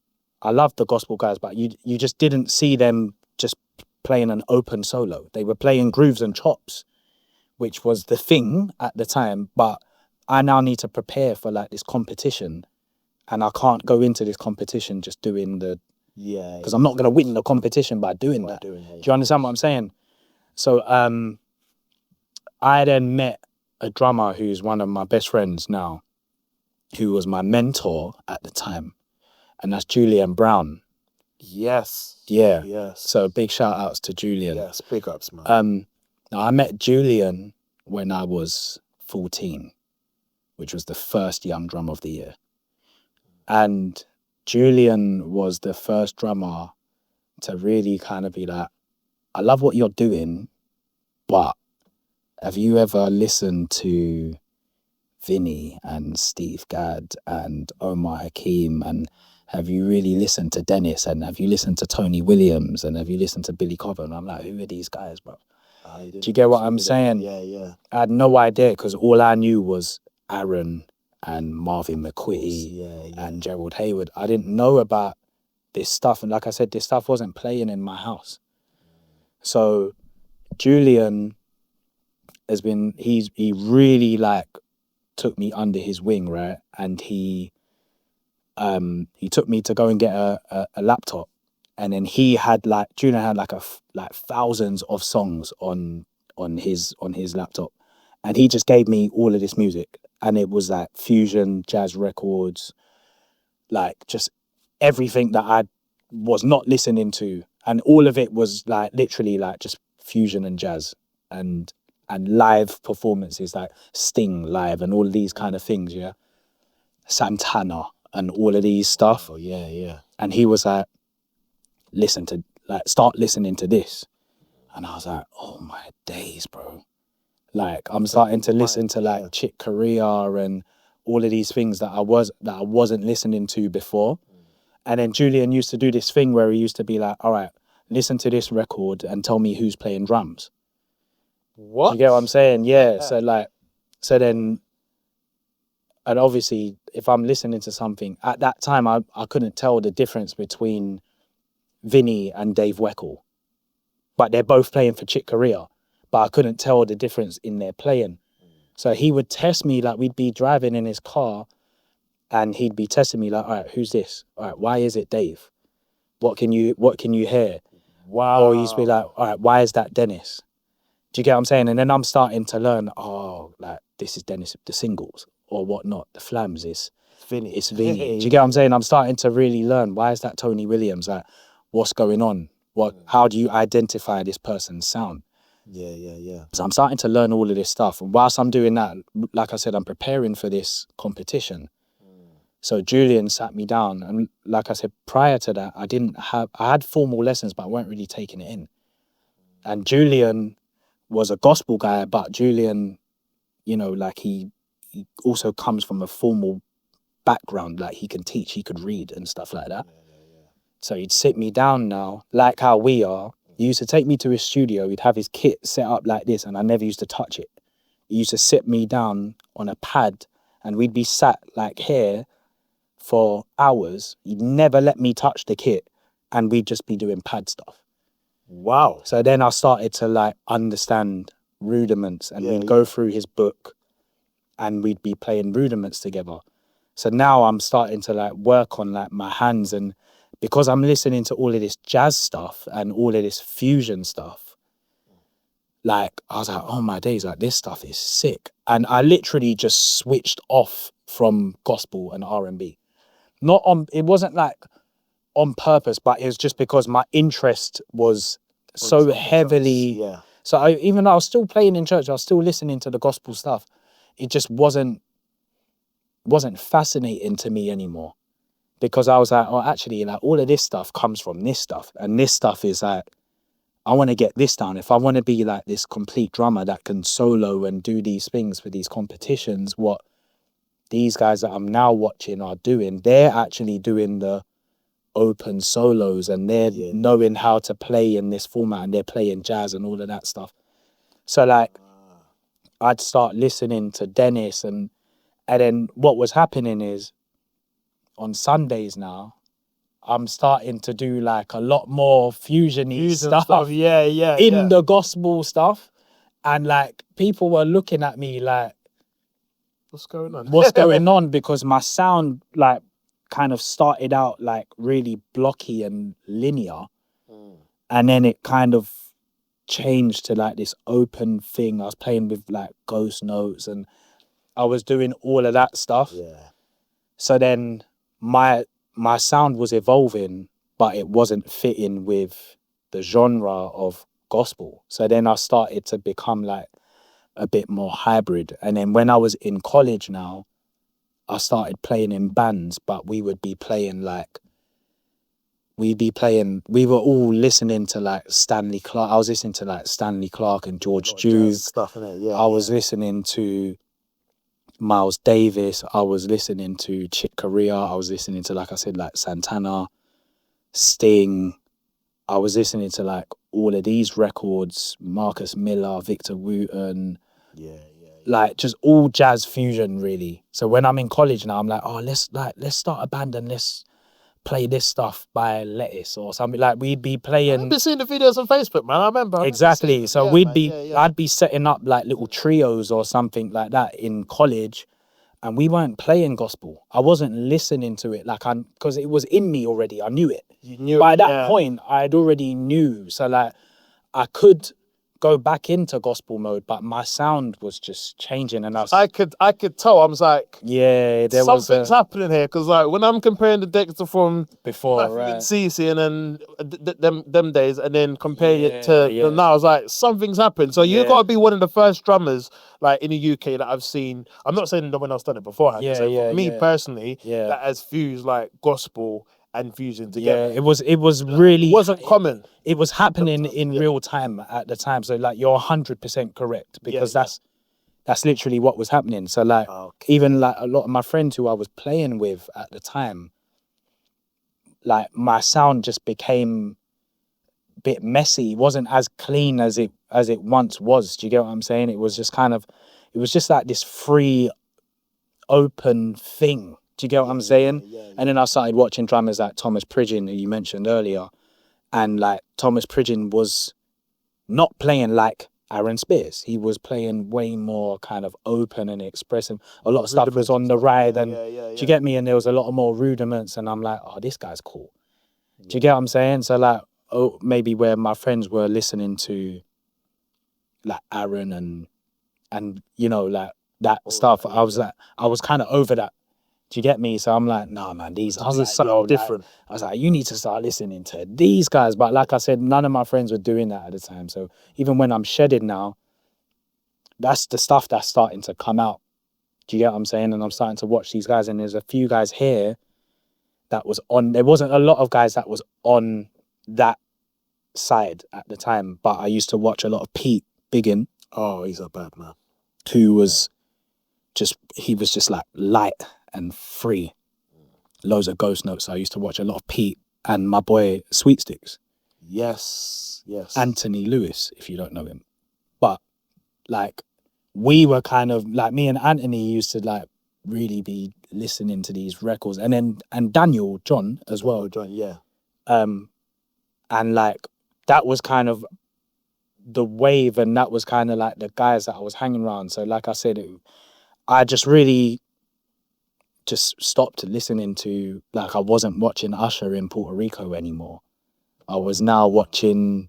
I love the gospel guys, but you just didn't see them just playing an open solo. They were playing grooves and chops, which was the thing at the time. But I now need to prepare for like this competition, and I can't go into this competition just doing because I'm not going to win the competition by doing that. Do you understand what I'm saying? So I then met a drummer who's one of my best friends now, who was my mentor at the time, and that's Julian Brown. Yes. Yeah. Yes. So big shout outs to Julian. Yes, big ups, man. Now I met Julian when I was 14, which was the first Young Drum of the Year. And Julian was the first drummer to really kind of be like, I love what you're doing, but have you ever listened to Vinny and Steve Gadd and Omar Hakim, and have you really listened to Dennis, and have you listened to Tony Williams, and have you listened to Billy Cobham? I'm like, who are these guys, bro? Do you get what I'm saying? Yeah. I had no idea, because all I knew was Aaron and Marvin McQuitty and Gerald Hayward. I didn't know about this stuff. And like I said, this stuff wasn't playing in my house. So Julian he really like took me under his wing, right? And he took me to go and get a laptop. And then Julian had like thousands of songs on his laptop. And he just gave me all of this music. And it was like fusion, jazz records, like just everything that I was not listening to. And all of it was like literally like just fusion and jazz and live performances like Sting live and all of these kind of things, yeah. Santana and all of these stuff. Oh yeah, yeah. And he was like, start listening to this. And I was like, oh my days, bro. Like I'm starting to listen to like Chick Corea and all of these things that I wasn't listening to before. And then Julian used to do this thing where he used to be like, all right, listen to this record and tell me who's playing drums. What? You get what I'm saying? Yeah. So then, and obviously if I'm listening to something, at that time I couldn't tell the difference between Vinny and Dave Weckl. But they're both playing for Chick Corea. But I couldn't tell the difference in their playing. So he would test me, like we'd be driving in his car and he'd be testing me like, all right, who's this? All right, why is it Dave? What can you hear? Wow. Or he used to be like, all right, why is that Dennis? Do you get what I'm saying? And then I'm starting to learn, like this is Dennis, the singles or whatnot. The flams is Vinny. It's Vinny. Do you get what I'm saying? I'm starting to really learn, why is that Tony Williams? Like, what's going on? How do you identify this person's sound? Yeah. So I'm starting to learn all of this stuff. And whilst I'm doing that, like I said, I'm preparing for this competition. So Julian sat me down, and like I said, prior to that, I had formal lessons, but I weren't really taking it in. And Julian was a gospel guy, but Julian, you know, like he also comes from a formal background. Like he can teach, he could read and stuff like that. So he'd sit me down now, like how we are. He used to take me to his studio. He'd have his kit set up like this, and I never used to touch it. He used to sit me down on a pad, and we'd be sat like here for hours. He'd never let me touch the kit, and we'd just be doing pad stuff. Wow. So then I started to like understand rudiments, and we'd go through his book, and we'd be playing rudiments together. So now I'm starting to like work on like my hands, and because I'm listening to all of this jazz stuff and all of this fusion stuff, like I was like, oh my days, like this stuff is sick. And I literally just switched off from gospel and R&B. It wasn't like on purpose, but it was just because my interest was so heavily. Yeah. So even though I was still playing in church, I was still listening to the gospel stuff. It just wasn't fascinating to me anymore. Because I was like, oh, actually, like all of this stuff comes from this stuff. And this stuff is like, I want to get this down. If I want to be like this complete drummer that can solo and do these things for these competitions, what these guys that I'm now watching are doing, they're actually doing the open solos, and they're knowing how to play in this format, and they're playing jazz and all of that stuff. So like, I'd start listening to Dennis, and then what was happening is, on Sundays now, I'm starting to do like a lot more fusion-y stuff. Yeah. In the gospel stuff. And like people were looking at me like, what's going on? What's going on? Because my sound like kind of started out like really blocky and linear. And then it kind of changed to like this open thing. I was playing with like ghost notes, and I was doing all of that stuff. Yeah. So then my sound was evolving, but it wasn't fitting with the genre of gospel. So then I started to become like a bit more hybrid. And then when I was in college now, I started playing in bands, but we would be playing like, we were all listening to like Stanley Clarke. I was listening to like Stanley Clarke and George Duke stuff, innit? Yeah. I was listening to Miles Davis. I was listening to Chick Corea. I was listening to, like I said, like Santana, Sting. I was listening to like all of these records, Marcus Miller, Victor Wooten. Yeah. Like just all jazz fusion really. So when I'm in college now, I'm like, oh, let's start a band and let's play this stuff by Lettuce or something. Like we'd be I've playing been seeing the videos on Facebook, man. I remember. exactly. So Yeah. I'd be setting up like little trios or something like that in college, and we weren't playing gospel. I wasn't listening to it because it was in me already. I knew it. You knew By that yeah. point, I'd already knew. So like, I could go back into gospel mode, but my sound was just changing, and I could tell. I was like, yeah, there was something's happening here, because like when I'm comparing the Dexter from before, Matthew right? and Cece and then them days, and then comparing it to Yeah. now, I was like, something's happened. So you got to be one of the first drummers like in the UK that I've seen. I'm not saying no one else done it beforehand. Yeah, so yeah, for me yeah. personally, Yeah. that has fused like gospel and fusing Yeah, together. it was really It wasn't common. It was happening in Yeah. real time at the time. So like, you're 100% correct, because Yeah. that's literally what was happening. So like, Okay. even like a lot of my friends who I was playing with at the time, like my sound just became a bit messy. It wasn't as clean as it once was. Do you get what I'm saying? It was just like this free, open thing. Do you get what I'm saying? Yeah. And then I started watching drummers like Thomas Pridgen, who you mentioned earlier. And like, Thomas Pridgen was not playing like Aaron Spears. He was playing way more kind of open and expressive. A lot of stuff was on the ride, and do you get me? And there was a lot of more rudiments, and I'm like, oh, this guy's cool. Do you get what I'm saying? So like, maybe where my friends were listening to like Aaron and you know, like that stuff, I was kind of over that. Do you get me? So I'm like, nah, man, these are so different. I was like, you need to start listening to these guys. But like I said, none of my friends were doing that at the time. So even when I'm shedded now, that's the stuff that's starting to come out. Do you get what I'm saying? And I'm starting to watch these guys, and there's a few guys here that was on. There wasn't a lot of guys that was on that side at the time, but I used to watch a lot of Pete Biggin. Oh, he's a bad man. Who was he was just like light and free. Loads of ghost notes. I used to watch a lot of Pete and my boy Sweet Sticks. Yes. Anthony Lewis, if you don't know him. But like, we were kind of like, me and Anthony used to like really be listening to these records, and Daniel John as well. Oh, John, yeah. And like, that was kind of the wave, and that was kind of like the guys that I was hanging around. So like I said, I just really just stopped listening to, like, I wasn't watching Usher in Puerto Rico anymore. I was now watching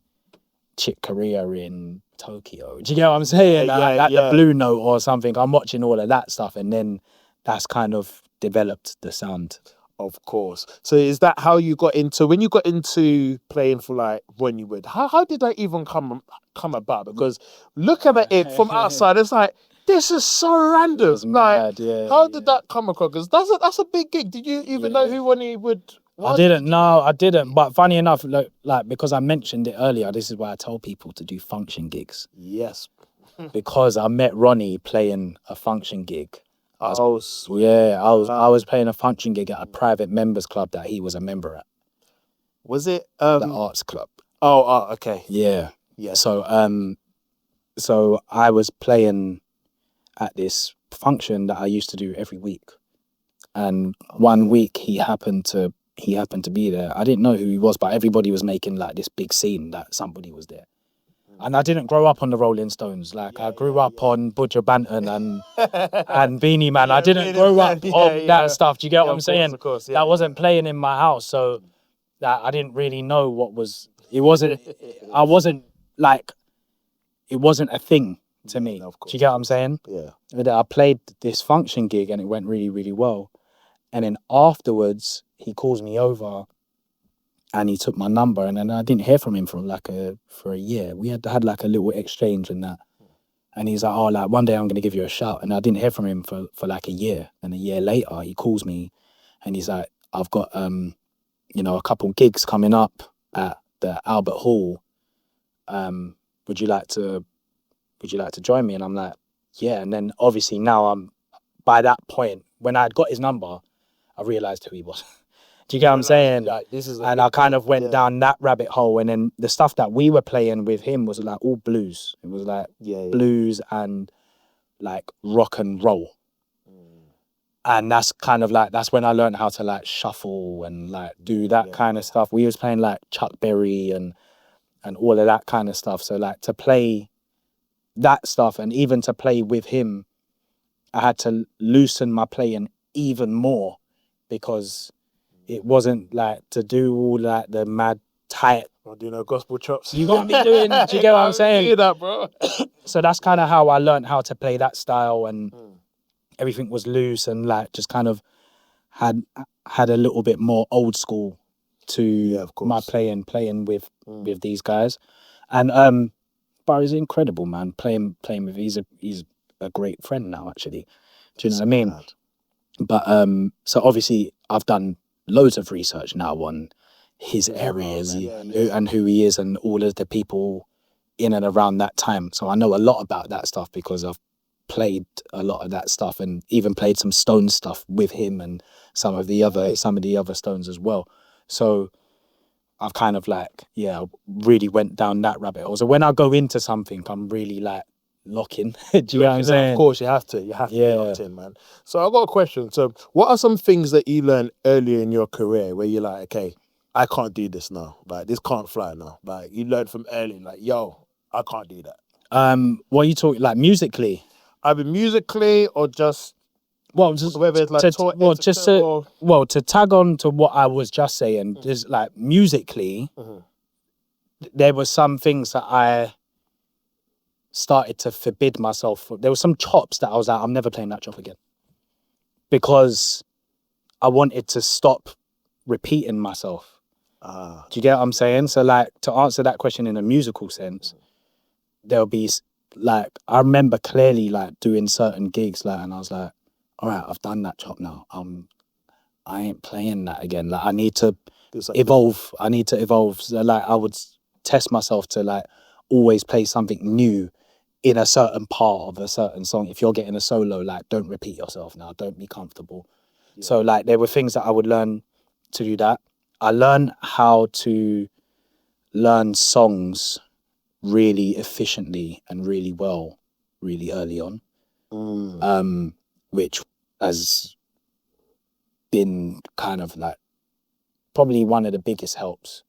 Chick Corea in Tokyo. Do you get what I'm saying? Like the Blue Note or something. I'm watching all of that stuff, and then that's kind of developed the sound. Of course. So is that how you got into, when you got into playing for like Ronny Wood? How did that even come about? Because looking at it from outside, it's like, this is so random. Like, how did that come across? Because that's a big gig. Did you even know who Ronny Wood was? I didn't. But funny enough, like because I mentioned it earlier, this is why I tell people to do function gigs. Because I met Ronny playing a function gig. I was playing a function gig at a private members club that he was a member at. Was it the Arts Club? Oh, okay. Yeah. So so I was playing at this function that I used to do every week, and one week he happened to be there. I didn't know who he was, but everybody was making like this big scene that somebody was there. And I didn't grow up on the Rolling Stones. Like, I grew up on Butcher Banton and Beanie Man. I didn't grow up on that stuff. Do you get what I'm saying? Of course, that wasn't playing in my house, so that I didn't really know what was. It wasn't a thing to me. No, of course, do you get what I'm saying? Yeah. But I played this function gig and it went really, really well. And then afterwards, he calls me over and he took my number, and then I didn't hear from him for a year. We had like a little exchange and that. And he's like, oh, like one day I'm going to give you a shout. And I didn't hear from him for like a year. And a year later, he calls me and he's like, I've got, a couple gigs coming up at the Albert Hall. Would you like to join me? And I'm like, yeah. And then obviously now by that point, when I'd got his number, I realized who he was. Do you get what I'm saying? Like, and I kind of went down that rabbit hole. And then the stuff that we were playing with him was like all blues. It was like blues and like rock and roll. And that's kind of like, that's when I learned how to like shuffle and like do that kind of stuff. We was playing like Chuck Berry and all of that kind of stuff. So like to play that stuff and even to play with him, I had to loosen my playing even more because it wasn't like to do all like the mad tight. Well, do you know gospel chops? You gotta be doing, do you get what I'm saying? Do that, bro. So that's kind of how I learned how to play that style, and everything was loose and like just kind of had a little bit more old school to my playing with these guys. And but he's incredible, man. Playing with, he's a great friend now, actually. Do you know what I mean? But so obviously I've done loads of research now on his areas and who he is and all of the people in and around that time. So I know a lot about that stuff because I've played a lot of that stuff and even played some Stone stuff with him and some of the other Stones as well. So I've kind of like, really went down that rabbit hole. So when I go into something, I'm really like locking. Do you know what I'm saying? Of course, you have to. You have to be locked in, man. So I got a question. So what are some things that you learned earlier in your career where you're like, okay, I can't do this now. Like, this can't fly now. Like, you learned from early, like, yo, I can't do that. What are you talking, like musically? Either musically or just, whether it's like to tag on to what I was just saying, just like musically, there were some things that I started to forbid myself. There were some chops that I was like, I'm never playing that chop again, because I wanted to stop repeating myself. Do you get what I'm saying? So like, to answer that question in a musical sense, there'll be like, I remember clearly like doing certain gigs, like, and I was like, all right, I've done that chop now. I ain't playing that again. Like, I need to evolve. So like, I would test myself to like always play something new in a certain part of a certain song. If you're getting a solo, like, don't repeat yourself now. Don't be comfortable. So like, there were things that I would learn to do that. I learned how to learn songs really efficiently and really well, really early on, which has been kind of like probably one of the biggest helps.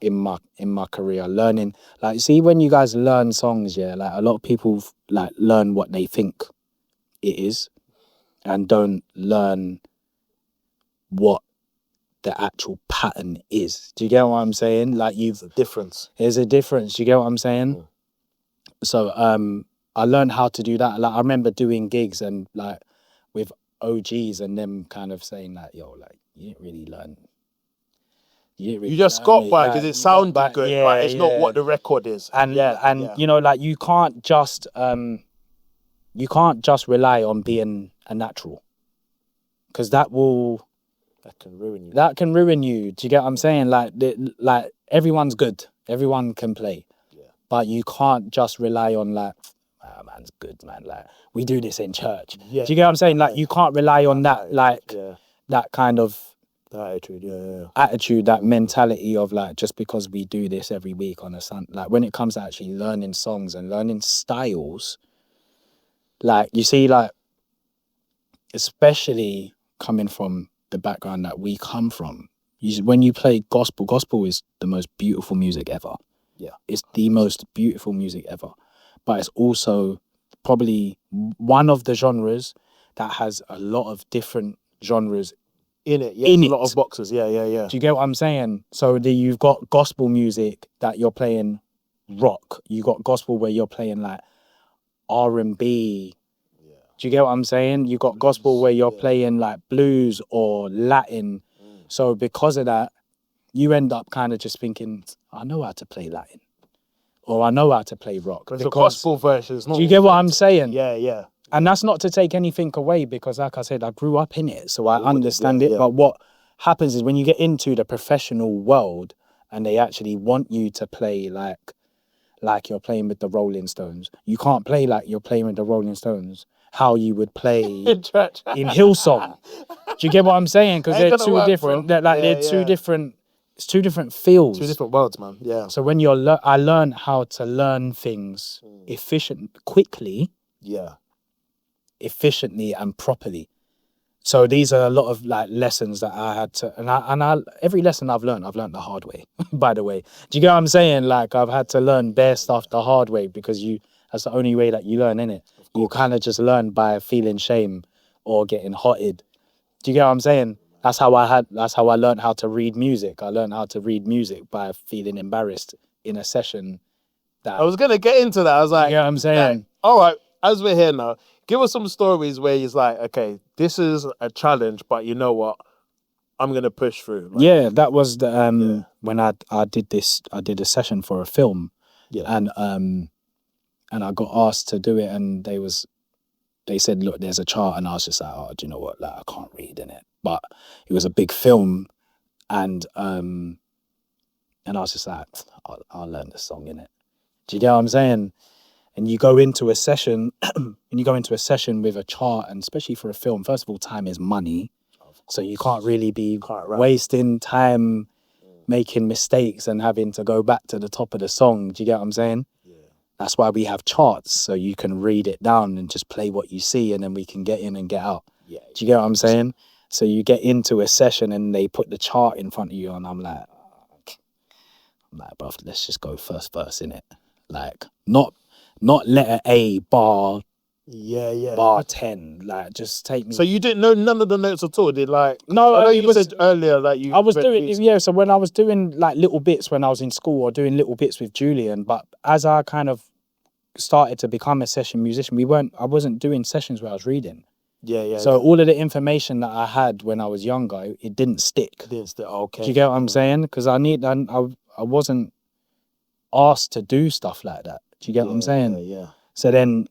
In my career, learning, like, see, when you guys learn songs, like a lot of people like learn what they think it is and don't learn what the actual pattern is. Do you get what I'm saying? Like, there's a difference. Do you get what I'm saying? So I learned how to do that. Like, I remember doing gigs and like with OGs and them kind of saying like, yo, like, you didn't really learn. You just got by because it sounded good, but it's not what the record is. And you know, like, you can't just rely on being a natural, because that can ruin you. Do you get what I'm saying? Like, like, everyone's good, everyone can play, but you can't just rely on like, man's good, man. Like, we do this in church. Do you get what I'm saying? Like, you can't rely on that, like, that kind of attitude, that mentality of like, just because we do this every week on a Sunday. Like, when it comes to actually learning songs and learning styles, like, you see, like, especially coming from the background that we come from, when you play gospel is the most beautiful music ever. It's the most beautiful music ever, but it's also probably one of the genres that has a lot of different genres in it. A lot of boxes. Do you get what I'm saying? So you've got gospel music that you're playing rock. You got gospel where you're playing like R&B. Do you get what I'm saying? You got gospel where you're playing like blues or Latin. So because of that, you end up kind of just thinking, I know how to play Latin, or I know how to play rock. Because the gospel versions. Do you get what I'm saying? Yeah. And that's not to take anything away, because like I said, I grew up in it, so I understand it. But what happens is when you get into the professional world and they actually want you to play like you're playing with the Rolling Stones, you can't play like you're playing with the Rolling Stones how you would play in Hillsong. Do you get what I'm saying? Because they're two different. They're two different. It's two different fields. Two different worlds, man. Yeah. So when I learn how to learn things quickly. Efficiently and properly. So these are a lot of like lessons that I had to, and I every lesson I've learned the hard way. By the way, do you get what I'm saying? Like I've had to learn bare stuff the hard way because that's the only way that you learn, innit? You kind of just learn by feeling shame or getting hotted. Do you get what I'm saying? That's how I learned how to read music. I learned how to read music by feeling embarrassed in a session. I was gonna get into that. I was like, you know what I'm saying? Like, all right, as we're here now, give us some stories where he's like, okay, this is a challenge, but you know what? I'm gonna push through. Like, Yeah, that was the when I did a session for a film. Yeah. And I got asked to do it, and they said, look, there's a chart, and I was just like, oh, do you know what? Like, I can't read in it. But it was a big film, and I was just like, I'll learn the song in it. Do you get what I'm saying? And you go into a session, with a chart, and especially for a film, first of all, time is money. So you can't really be wasting time making mistakes and having to go back to the top of the song. Do you get what I'm saying? Yeah. That's why we have charts, so you can read it down and just play what you see, and then we can get in and get out. Yeah. Do you get what I'm saying? So you get into a session and they put the chart in front of you, and I'm like, bro, let's just go first verse, innit? Like, not letter A, bar Yeah. bar 10. Like, just take me. So you didn't know none of the notes at all? Did like? No, I know it you was- said earlier that you. I was read doing, beats. yeah, so when I was doing like little bits when I was in school, or doing little bits with Julian, but as I kind of started to become a session musician, I wasn't doing sessions where I was reading. Yeah. So all of the information that I had when I was younger, it didn't stick. Okay. Do you get what I'm saying? Because I wasn't asked to do stuff like that. Do you get what I'm saying? Yeah. So then,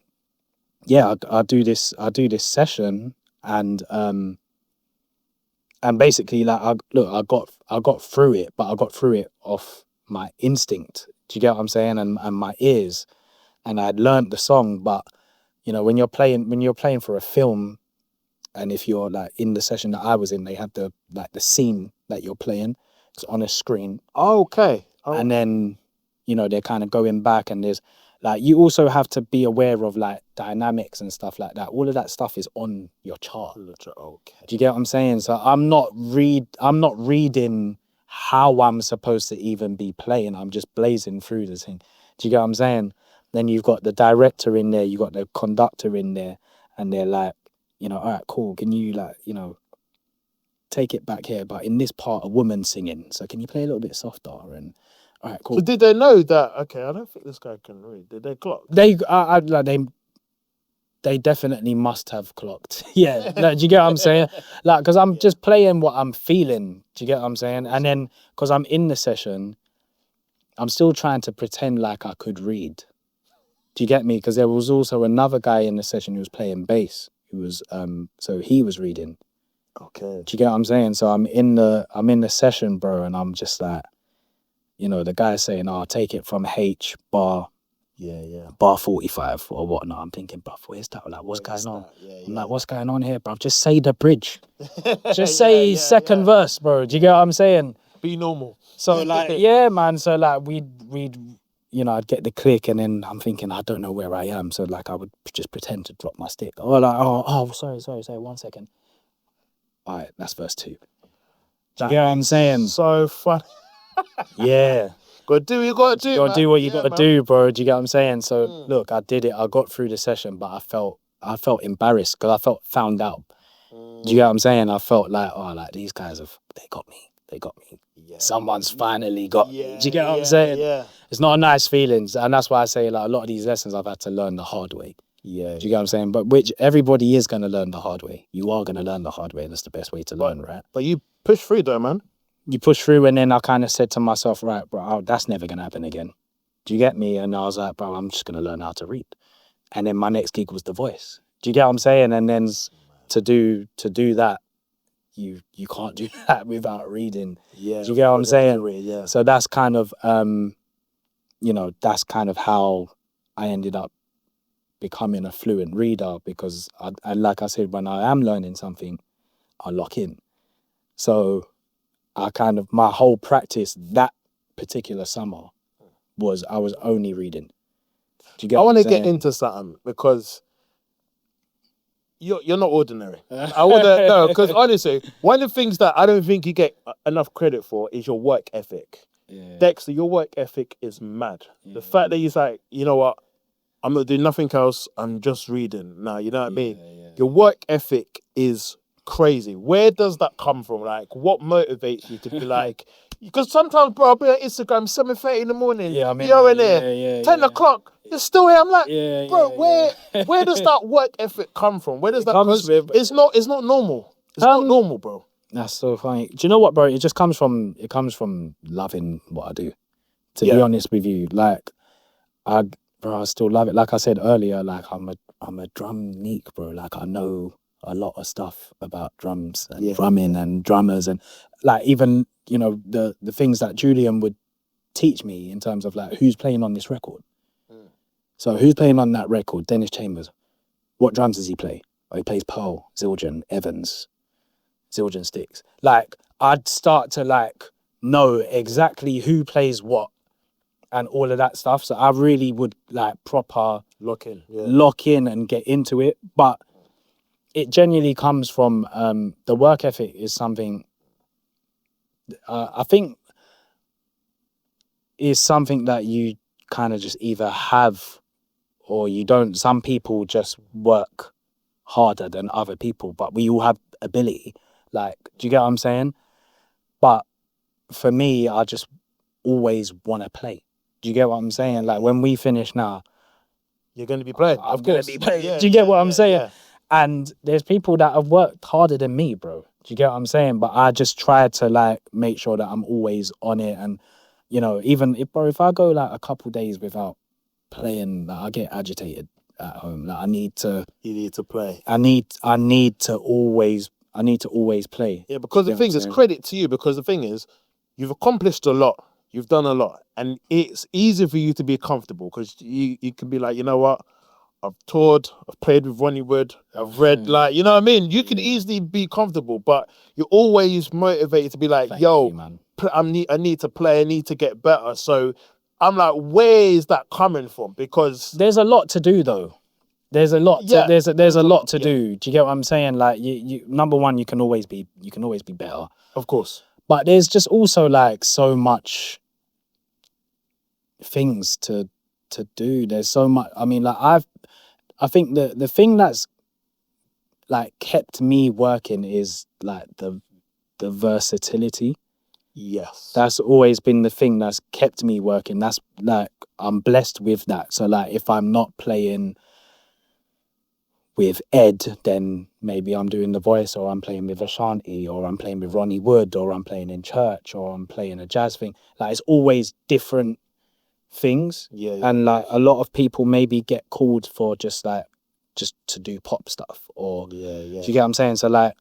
yeah, I do this session, and basically, like, I got through it, but I got through it off my instinct. Do you get what I'm saying? And my ears, and I'd learnt the song. But you know, when you're playing for a film, and if you're like in the session that I was in, they have the scene that you're playing. It's on a screen. Okay. And then, you know, they're kind of going back, and there's like, you also have to be aware of like dynamics and stuff like that. All of that stuff is on your chart. Okay. Do you get what I'm saying? So I'm not reading how I'm supposed to even be playing. I'm just blazing through the thing. Do you get what I'm saying? Then you've got the director in there, you've got the conductor in there, and they're like, you know, all right, cool. Can you, like, you know, take it back here? But in this part, a woman's singing. So can you play a little bit softer? And all right, cool. So did they know that? Okay, I don't think this guy can read. Did they clock? They definitely must have clocked. Yeah, no, do you get what I'm saying? Like, because I'm just playing what I'm feeling. Do you get what I'm saying? And then, because I'm in the session, I'm still trying to pretend like I could read. Do you get me? Because there was also another guy in the session who was playing bass, who was so he was reading. Okay. Do you get what I'm saying? So I'm in the session, bro, and I'm just like, you know, the guy's saying, "Oh, take it from H bar." Yeah. Bar 45 or whatnot. I'm thinking, bruv, where's that? Like, what's going on? Yeah. I'm like, what's going on here, bruv? Just say the bridge. Just say second verse, bro. Do you get what I'm saying? Be normal. So like, yeah, man. So like, we'd, you know, I'd get the click, and then I'm thinking, I don't know where I am. So like, I would just pretend to drop my stick. Or like, oh, sorry, 1 second. All right, that's verse 2. Do you get what I'm saying? So fun. Yeah. Gotta do what you gotta do. You gotta do what you gotta do, bro. Do you get what I'm saying? So look, I did it. I got through the session, but I felt embarrassed because I felt found out. Do you get what I'm saying? I felt like, oh, like these guys they got me. Yeah. Someone's finally got me. Do you get what I'm Yeah, saying? yeah. It's not a nice feeling, and that's why I say, like, a lot of these lessons I've had to learn the hard way. Yeah. Do you get what I'm saying? But which everybody is gonna learn the hard way. You are gonna learn the hard way, and that's the best way to learn, right? But you push through though, man. You push through, and then I kind of said to myself, right, bro, that's never going to happen again. Do you get me? And I was like, bro, I'm just going to learn how to read. And then my next gig was The Voice. Do you get what I'm saying? And then to do that, you can't do that without reading. Yeah. Do you get what I'm saying? Yeah. So that's kind of, you know, that's kind of how I ended up becoming a fluent reader, because I like I said, when I am learning something, I lock in. So my whole practice that particular summer was I was only reading. Do you get I what want I'm to get saying? into something, because you're not ordinary. I wouldn't know, because honestly, one of the things that I don't think you get enough credit for is your work ethic. Yeah. Dexter, your work ethic is mad. The fact that he's like, you know what, I'm not doing nothing else. I'm just reading. Now, you know what I mean? Yeah. Your work ethic is crazy. Where does that come from? Like, what motivates you to be like? Because sometimes, bro, I'll be on Instagram 7:30 in the morning. Yeah, I mean, you're in there. 10 o'clock. You're still here. I'm like, bro, where does that work ethic come from? Where does that? comes with- It's not normal. It's not normal, bro. That's so funny. Do you know what, bro? It comes from loving what I do. To be honest with you, like, I still love it. Like I said earlier, like I'm a drum geek, bro. Like I know a lot of stuff about drums and drumming and drummers, and like even, you know, the things that Julian would teach me in terms of like who's playing on this record. So who's playing on that record? Dennis Chambers. What drums does he play? Oh, he plays Pearl, Zildjian, Evans, Zildjian sticks. Like I'd start to like know exactly who plays what and all of that stuff. So I really would like proper lock in and get into it. But it genuinely comes from the work ethic is something I think is something that you kind of just either have or you don't. Some people just work harder than other people, but we all have ability. Like, do you get what I'm saying? But for me, I just always want to play. Do you get what I'm saying? Like when we finish now, you're going to be playing. I'm going to be playing. Do you get what I'm saying? Yeah. And there's people that have worked harder than me, bro. Do you get what I'm saying? But I just try to like make sure that I'm always on it. And, you know, even if I go like a couple days without playing, like, I get agitated at home. Like you need to play. I need to always play. Yeah, because the thing is, credit to you, because the thing is, you've accomplished a lot. You've done a lot. And it's easy for you to be comfortable because you can be like, you know what? I've toured, I've played with Ronny Wood, I've read, like, you know what I mean? You can easily be comfortable, but you're always motivated to be like, man. I need to play, I need to get better. So I'm like, where is that coming from? Because there's a lot to do, though. There's a lot. There's a lot to do. Do you get what I'm saying? Like, you number one, you can always be better, of course. But there's just also like so much things to do. There's so much. I mean, like I think the thing that's like kept me working is like the versatility. Yes. That's always been the thing that's kept me working. That's like, I'm blessed with that. So like if I'm not playing with Ed, then maybe I'm doing the voice, or I'm playing with Ashanti, or I'm playing with Ronny Wood, or I'm playing in church, or I'm playing a jazz thing. Like it's always different things. And like a lot of people maybe get called for just to do pop stuff, or do you get what I'm saying? So like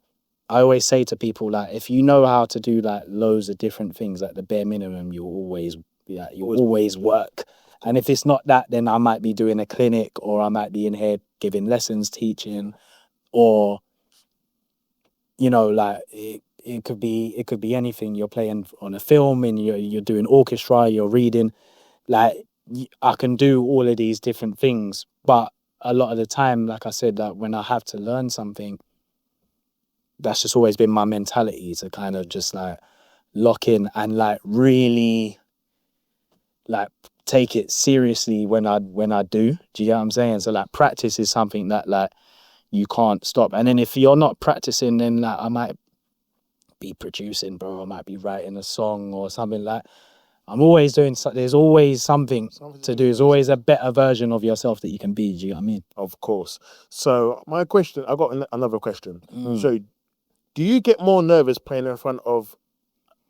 I always say to people, like, if you know how to do like loads of different things, like the bare minimum, you'll always work. And if it's not that, then I might be doing a clinic, or I might be in here giving lessons, teaching, or, you know, like it could be anything. You're playing on a film and you're doing orchestra, you're reading. Like I can do all of these different things, but a lot of the time, like I said, that when I have to learn something, that's just always been my mentality, to kind of just like lock in and like really like take it seriously when I do. Do you get what I'm saying? So like practice is something that like you can't stop. And then if you're not practicing, then like I might be producing, bro. I might be writing a song or something. Like I'm always doing. There's always something to do. There's always a better version of yourself that you can be. Do you know what I mean? Of course. So my question, I got another question. So, do you get more nervous playing in front of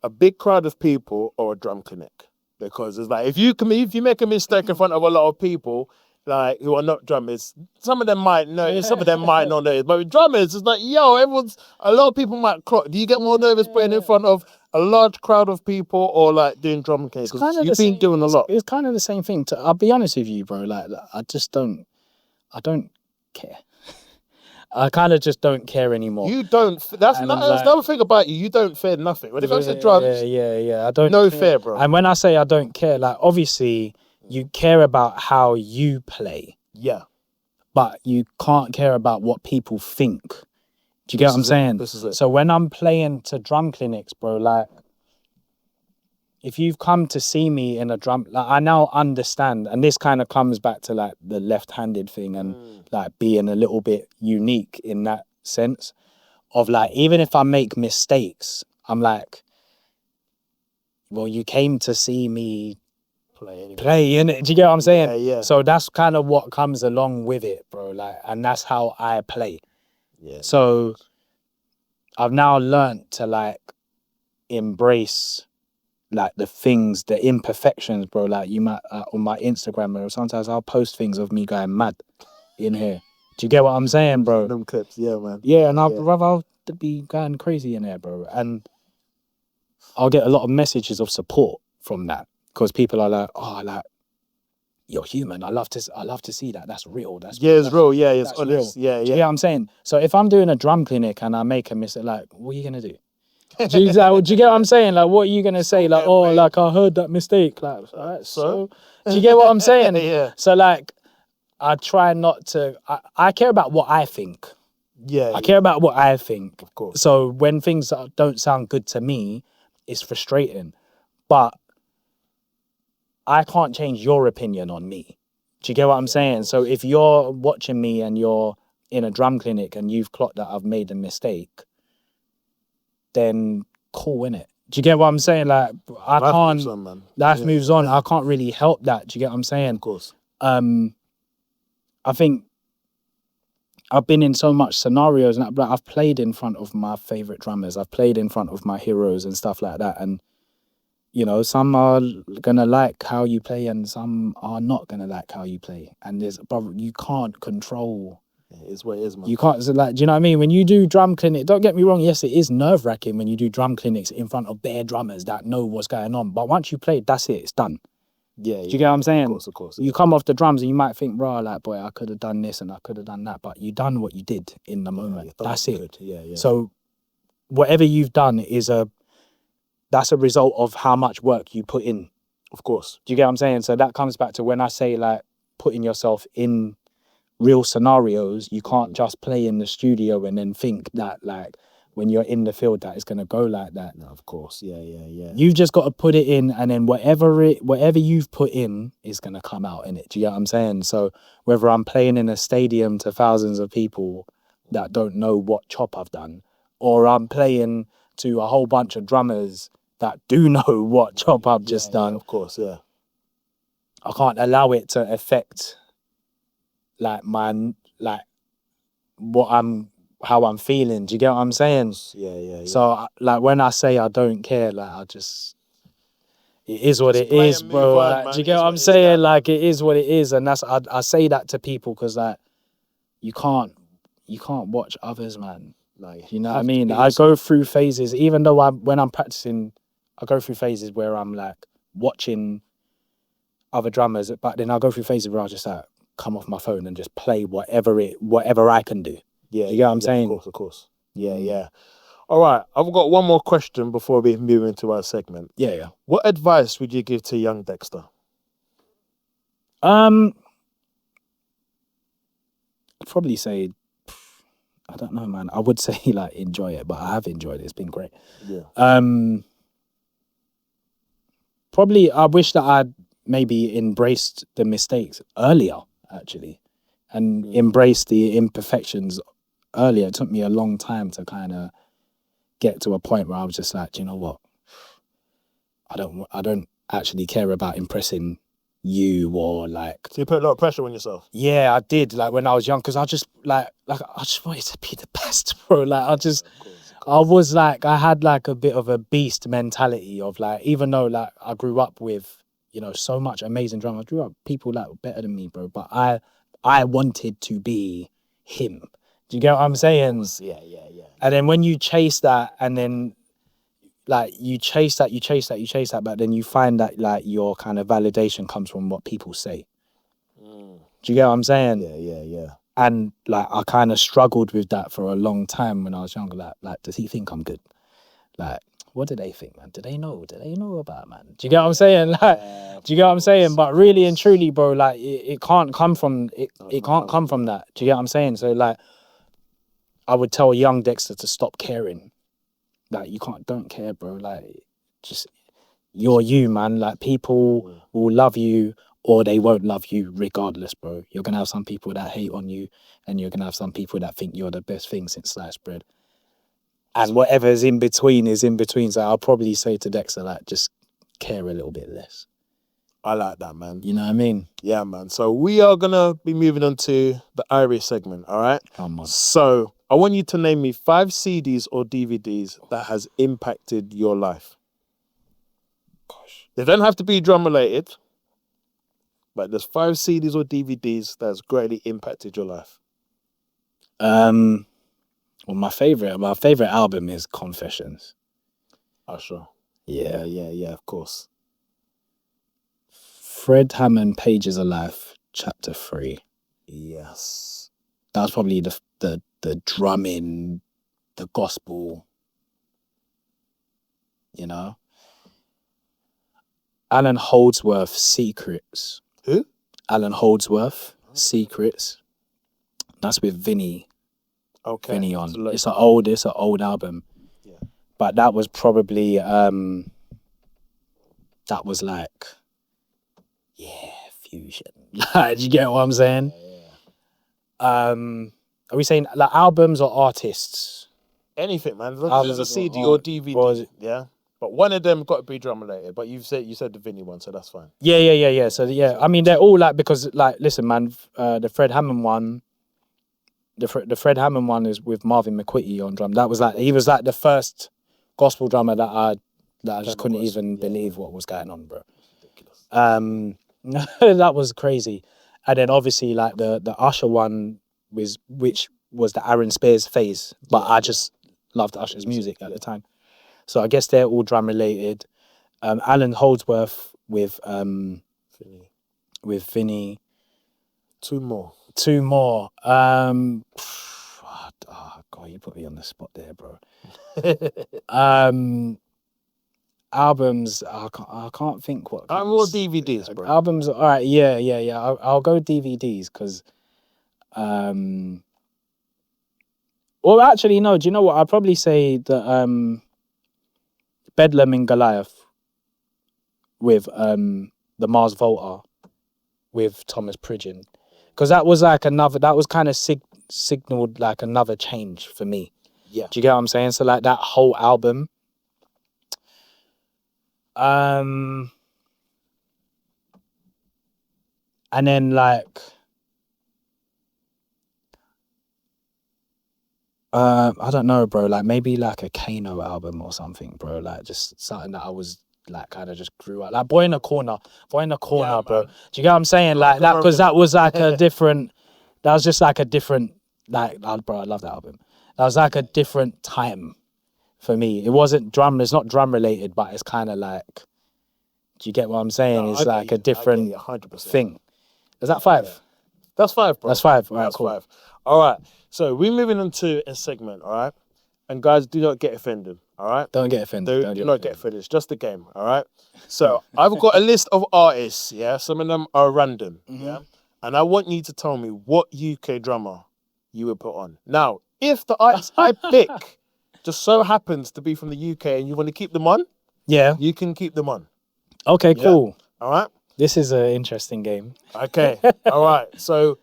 a big crowd of people or a drum clinic? Because it's like if you make a mistake in front of a lot of people, like who are not drummers, some of them might know, some of them might not know. But with drummers, it's like, a lot of people might clock. Do you get more nervous playing in front of a large crowd of people or like doing drum clinics? Because you've been doing a lot. It's kind of the same thing. I'll be honest with you, bro. Like I don't care. I kind of just don't care anymore. You don't. That's another thing about you. You don't fear nothing. When it comes to drums, I don't. No fear, bro. And when I say I don't care, like obviously you care about how you play. Yeah. but you can't care about what people think. Do you get what I'm saying? This is it. So when I'm playing to drum clinics, bro, like, if you've come to see me in a drum, like, I now understand, and this kind of comes back to like the left-handed thing and like being a little bit unique in that sense of like, even if I make mistakes, I'm like, well, you came to see me play, innit? Do you get what I'm saying? Yeah, yeah. So that's kind of what comes along with it, bro. Like, and that's how I play. Yeah. So I've now learned to like embrace like the things, the imperfections, bro. Like you might on my Instagram, or sometimes I'll post things of me going mad in here. Do you get what I'm saying, bro? Them clips, yeah, man. Yeah, and I'll be going crazy in there, bro. And I'll get a lot of messages of support from that because people are like, oh, like, you're human. I love to see that. That's real. That's real. Yeah, it's that's honest. real. Yeah, Do you get what I'm saying? So if I'm doing a drum clinic and I make a mistake, like, what are you gonna do? Do you get what I'm saying? Like, what are you gonna say? Like, oh, like I heard that mistake. Like, all right, so do you get what I'm saying? Yeah. So like, I try not to. I care about what I think. Yeah. I care about what I think. Of course. So when things don't sound good to me, it's frustrating. But I can't change your opinion on me. Do you get what I'm saying? So if you're watching me and you're in a drum clinic and you've clocked that I've made a mistake, then cool, innit? Do you get what I'm saying? Like, I Life can't. moves on, man. Life moves on. I can't really help that. Do you get what I'm saying? Of course. I think I've been in so much scenarios, and I've played in front of my favorite drummers. I've played in front of my heroes and stuff like that. And you know, some are gonna like how you play, and some are not gonna like how you play. And you can't control. It is what it is, man. You can't, so like, do you know what I mean? When you do drum clinic, don't get me wrong. Yes, it is nerve wracking when you do drum clinics in front of bare drummers that know what's going on. But once you play, that's it. It's done. Yeah. Do you get what I'm saying? Of course. You come off the drums and you might think, bro, like, boy, I could have done this and I could have done that. But you done what you did in the moment. That's it. Good. Yeah. So whatever you've done that's a result of how much work you put in. Of course. Do you get what I'm saying? So that comes back to when I say like putting yourself in real scenarios. You can't just play in the studio and then think that like when you're in the field that it's gonna go like that. No, of course. Yeah. You've just got to put it in, and then whatever you've put in is gonna come out in it. Do you get what I'm saying? So whether I'm playing in a stadium to thousands of people that don't know what chop I've done, or I'm playing to a whole bunch of drummers that do know what chop I've just done. Of course, yeah. I can't allow it to affect like how I'm feeling. Do you get what I'm saying? Yeah. So like when I say I don't care, like it is what it play is, and bro. move on, Like, man. do you It get is what what I'm it is, saying? man. Like it is what it is, and that's I say that to people because like you can't watch others, man. Like, you know what I mean? I go through phases, even though when I'm practicing, I go through phases where I'm like watching other drummers, but then I'll go through phases where I'll just like come off my phone and just play whatever I can do. Yeah, you get what I'm saying? Of course. Yeah. All right, I've got one more question before we move into our segment. Yeah. What advice would you give to young Dexter? I'd probably say, I don't know, man. I would say like enjoy it, but I have enjoyed it. It's been great. Yeah. Probably I wish that I'd maybe embraced the mistakes earlier, actually, and embraced the imperfections earlier. It took me a long time to kind of get to a point where I was just like, do you know what? I don't actually care about impressing you or like. So you put a lot of pressure on yourself. Yeah, I did. Like when I was young, because I just like I just wanted to be the best, bro. Like I was like, I had like a bit of a beast mentality of like, even though like I grew up with, you know, so much amazing drama. I grew up with people like better than me, bro. But I wanted to be him. Do you get what I'm saying? Yeah. And then when you chase that, and then like you chase that, but then you find that like your kind of validation comes from what people say. Do you get what I'm saying? Yeah. And like I kind of struggled with that for a long time when I was younger. Like does he think I'm good? Like, what do they think, man? Do they know? Do they know about, man? Do you get what I'm saying? Like, do you get what I'm saying? But really and truly, bro, like it can't come from it. It can't come from that. Do you get what I'm saying? So like, I would tell young Dexter to stop caring. Like, don't care, bro. Like, just you're you, man. Like, people will love you or they won't love you regardless, bro. You're gonna have some people that hate on you, and you're gonna have some people that think you're the best thing since sliced bread. And whatever's in between is in between. So I'll probably say to Dexter, like, just care a little bit less. I like that, man. You know what I mean? Yeah, man. So we are gonna be moving on to the Irie segment, all right? Come on. So I want you to name me 5 CDs or DVDs that has impacted your life. Gosh. They don't have to be drum related, but there's 5 CDs or DVDs that has greatly impacted your life. Well, my favorite album is Confessions. Usher. Yeah. Yeah, of course. Fred Hammond, Pages of Life, Chapter 3. Yes. That was probably the drumming, the gospel, you know. Alan Holdsworth, Secrets. Who? Alan Holdsworth, Secrets. That's with Vinny. Okay. Vinny on. It's an old album. Yeah. But that was probably that was like, yeah, fusion. Do you get what I'm saying? Yeah. Are we saying like albums or artists? Anything, man. Albums There's a CD or or DVD. Yeah. But one of them got to be drum related. But you said the Vinny one, so that's fine. Yeah. So yeah, I mean they're all like, because like, listen, man, the Fred Hammond one. The Fred Hammond one is with Marvin McQuitty on drum. That was like, he was like the first gospel drummer that I just couldn't even believe what was going on, bro. That was crazy. And then obviously like the Usher one which was the Aaron Spears phase, but I just loved Usher's music at the time. So I guess they're all drum related. Alan Holdsworth with Vinny. Two more. Oh God, you put me on the spot there, bro. Albums, I can't think what. More DVDs, bro. Albums, all right, yeah. I'll go DVDs because, well, actually, no. Do you know what? I'd probably say that Bedlam and Goliath with the Mars Volta with Thomas Pridgeon. Because that was like that was kind of signaled like another change for me. Yeah. Do you get what I'm saying? So like that whole album. And then like, I don't know, bro, like maybe like a Kano album or something, bro. Like just something that I was like kind of just grew up. Like Boy in the Corner, Yeah, bro. man. Do you get what I'm saying? Like that, because that was like a different, that was just like a different, like, bro, I love that album. That was like a different time for me. It wasn't it's not drum related, but it's kind of like, do you get what I'm saying? No, It's like a different 100%. thing. Is that 5? Yeah. That's 5, bro. That's 5. All right, That's cool. 5. All right. So we're moving into a segment, all right? And guys, do not get offended, all right? Don't get offended. Do not get offended. It's just a game, all right? So I've got a list of artists, yeah? Some of them are random, yeah? And I want you to tell me what UK drummer you would put on. Now, if the artist I pick just so happens to be from the UK and you want to keep them on, Yeah. you can keep them on, Okay, cool. all right? This is an interesting game. Okay, all right. So,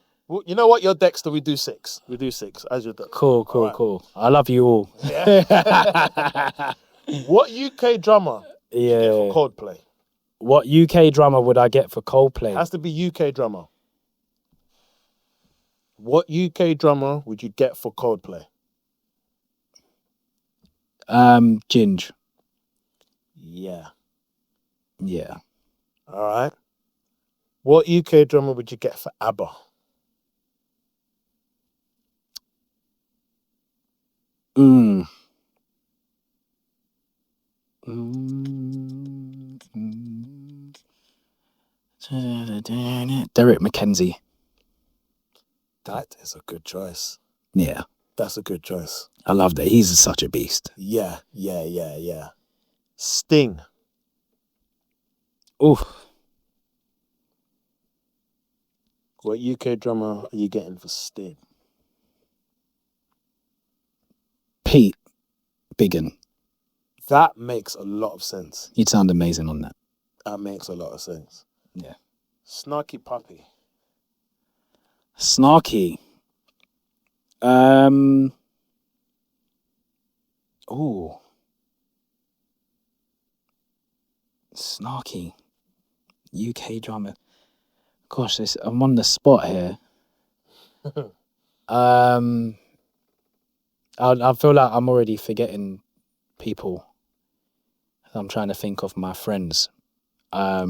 you know what? You're Dexter. We do 6. We do 6 as your Dexter. Cool. right. Cool. I love you all. What UK drummer you get for Coldplay? What UK drummer would I get for Coldplay? Has to be UK drummer. What UK drummer would you get for Coldplay? Ginge. Yeah. Yeah. All right. What UK drummer would you get for ABBA? Derek McKenzie. That is a good choice. Yeah. That's a good choice. I love that. He's such a beast. Yeah. Sting. Oof. What UK drummer are you getting for Sting? Pete Biggin. That makes a lot of sense. You'd sound amazing on that. That makes a lot of sense. Yeah. Snarky Puppy. Snarky. Ooh. Snarky. UK drummer. Gosh, I'm on the spot here. I feel like I'm already forgetting people. I'm trying to think of my friends. I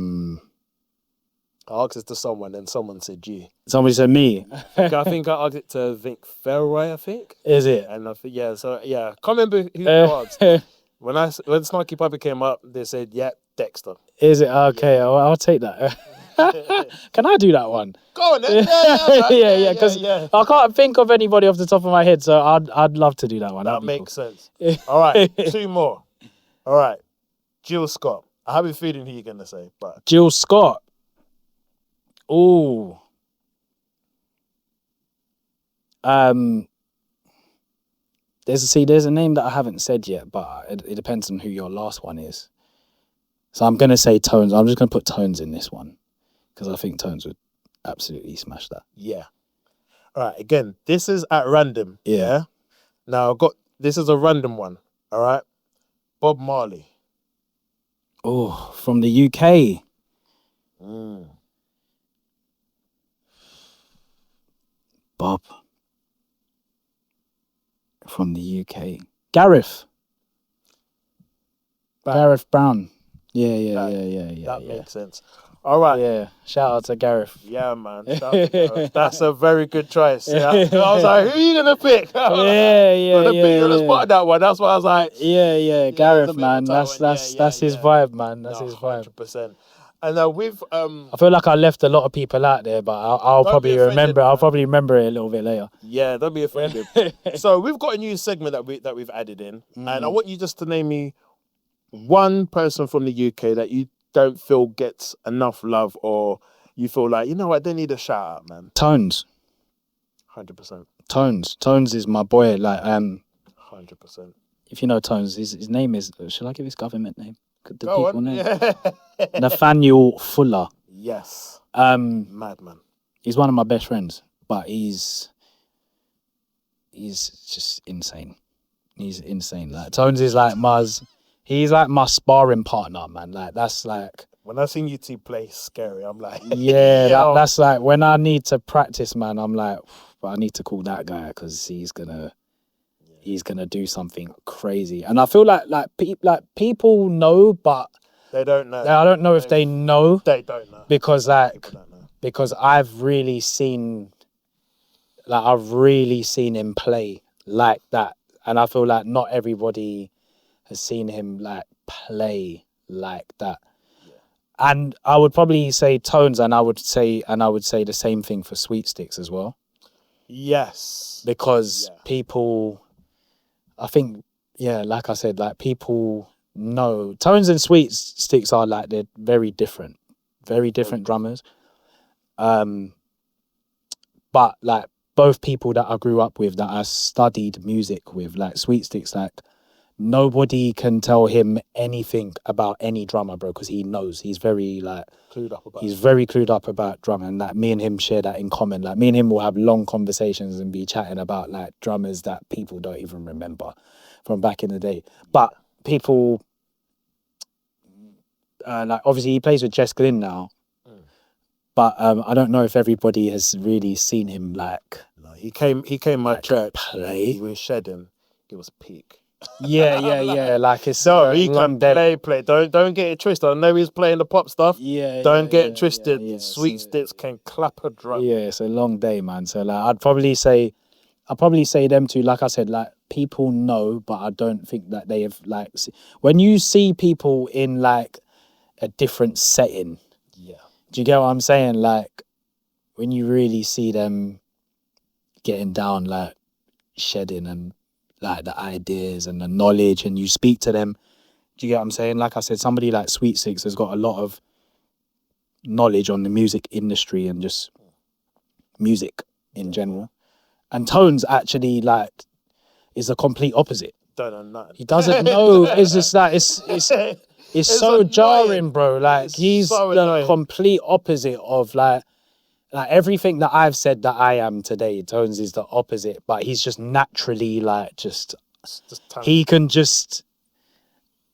asked it to someone and someone said you. Somebody said me. I think I asked it to Vic Fairway, I think. Is it? And I think, yeah, so yeah. Can't remember who you asked. When Snarky Puppy came up, they said, yeah, Dexter. Is it? Okay, yeah. I'll take that. Can I do that one? Go on then. Yeah, because I can't think of anybody off the top of my head, so I'd love to do that one. That makes sense. All right, 2 more. All right, Jill Scott. I have a feeling who you're going to say, but... Jill Scott. Ooh. There's a name that I haven't said yet, but it depends on who your last one is. So I'm gonna say Tones. I'm just gonna put Tones in this one because I think Tones would absolutely smash that. Yeah. All right. Again, this is at random. Yeah. Now this is a random one. All right. Bob Marley. Oh, from the UK. Bob. From the UK. Gareth. Gareth Brown. Yeah. That makes sense. All right. Yeah. Shout out to Gareth. Yeah, man. That's a very good choice. Yeah. I was like, who are you gonna pick? Yeah. You're gonna spot that one. That's why I was like, yeah. Gareth, man. That's That's his vibe, man. That's his vibe. 100%. And now with I feel like I left a lot of people out there, but I'll probably remember. I'll probably remember it a little bit later. Yeah, don't be offended. So we've got a new segment that we've added in, and I want you just to name me one person from the UK that you don't feel gets enough love, or you feel like, you know what, they need a shout out, man. Tones. 100%. Tones is my boy. Like 100%. If you know Tones, his name is. Should I give his government name? The Go people on. name. Yeah. Nathaniel Fuller. Yes. Madman. Madman. He's one of my best friends, but he's just insane. He's insane. Like Tones is like he's like my sparring partner, man. Like that's like when I seen you two play scary, I'm like, yeah, that's like when I need to practice, man. I'm like, but I need to call that guy because he's gonna do something crazy. And I feel like people know, but they don't know. I don't know if they know. They don't know because I've really seen him play like that, and I feel like not everybody has seen him like play like that. Yeah. And I would probably say Tones, and I would say the same thing for Sweet Sticks as well. Yes, because people, I think, like I said, like people know Tones and Sweet Sticks are like they're very different drummers. But like both people that I grew up with, that I studied music with, like Sweet Sticks, like nobody can tell him anything about any drummer, bro, because he knows. He's very like very clued up about drumming, and like me and him share that in common. Like me and him will have long conversations and be chatting about like drummers that people don't even remember from back in the day. But people like obviously he plays with Jess Glynn now. But I don't know if everybody has really seen him like. No, he came my church. Play. He was shedding. It was peak. Yeah. Like it's so he can play. Don't get it twisted. I know he's playing the pop stuff. Don't get it twisted. Yeah. Sweet Sticks can clap a drum. Yeah, it's a long day, man. So like, I'd probably say them two. Like I said, like people know, but I don't think that they have like. When you see people in like a different setting. Yeah. Do you get what I'm saying? Like, when you really see them getting down, like, shedding and, like, the ideas and the knowledge, and you speak to them, Do you get what I'm saying? Like I said, somebody like Sweet Six has got a lot of knowledge on the music industry and just music in general. And Tones actually like is the complete opposite. Don't know nothing. He doesn't know. It's just like it's so annoying. jarring, bro. Like It's he's so the annoying. complete opposite of like everything that I've said that I am today. Tones is the opposite, but he's just naturally like just he can just.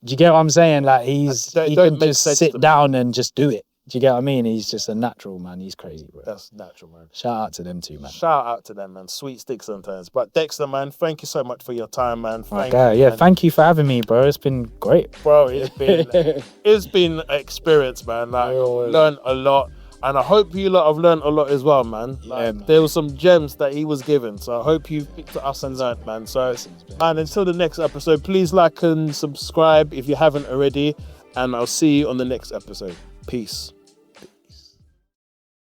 Do you get what I'm saying? Like he don't can make just sense sit to me. down and just do it. Do you get what I mean? He's just a natural, man. He's crazy, bro. That's natural, man. Shout out to them too, man. Shout out to them, man. Sweet Sticks and Tones. But Dexter, man, thank you so much for your time, man. Thank Okay, you, yeah, man. thank you for having me, bro. It's been great. Bro, it's been an experience, man. Like, learned a lot. And I hope you lot have learned a lot as well, man. Like, man. there were some gems that he was given. So I hope you picked it up and learned, man. So, man, until the next episode, please like and subscribe if you haven't already. And I'll see you on the next episode. Peace.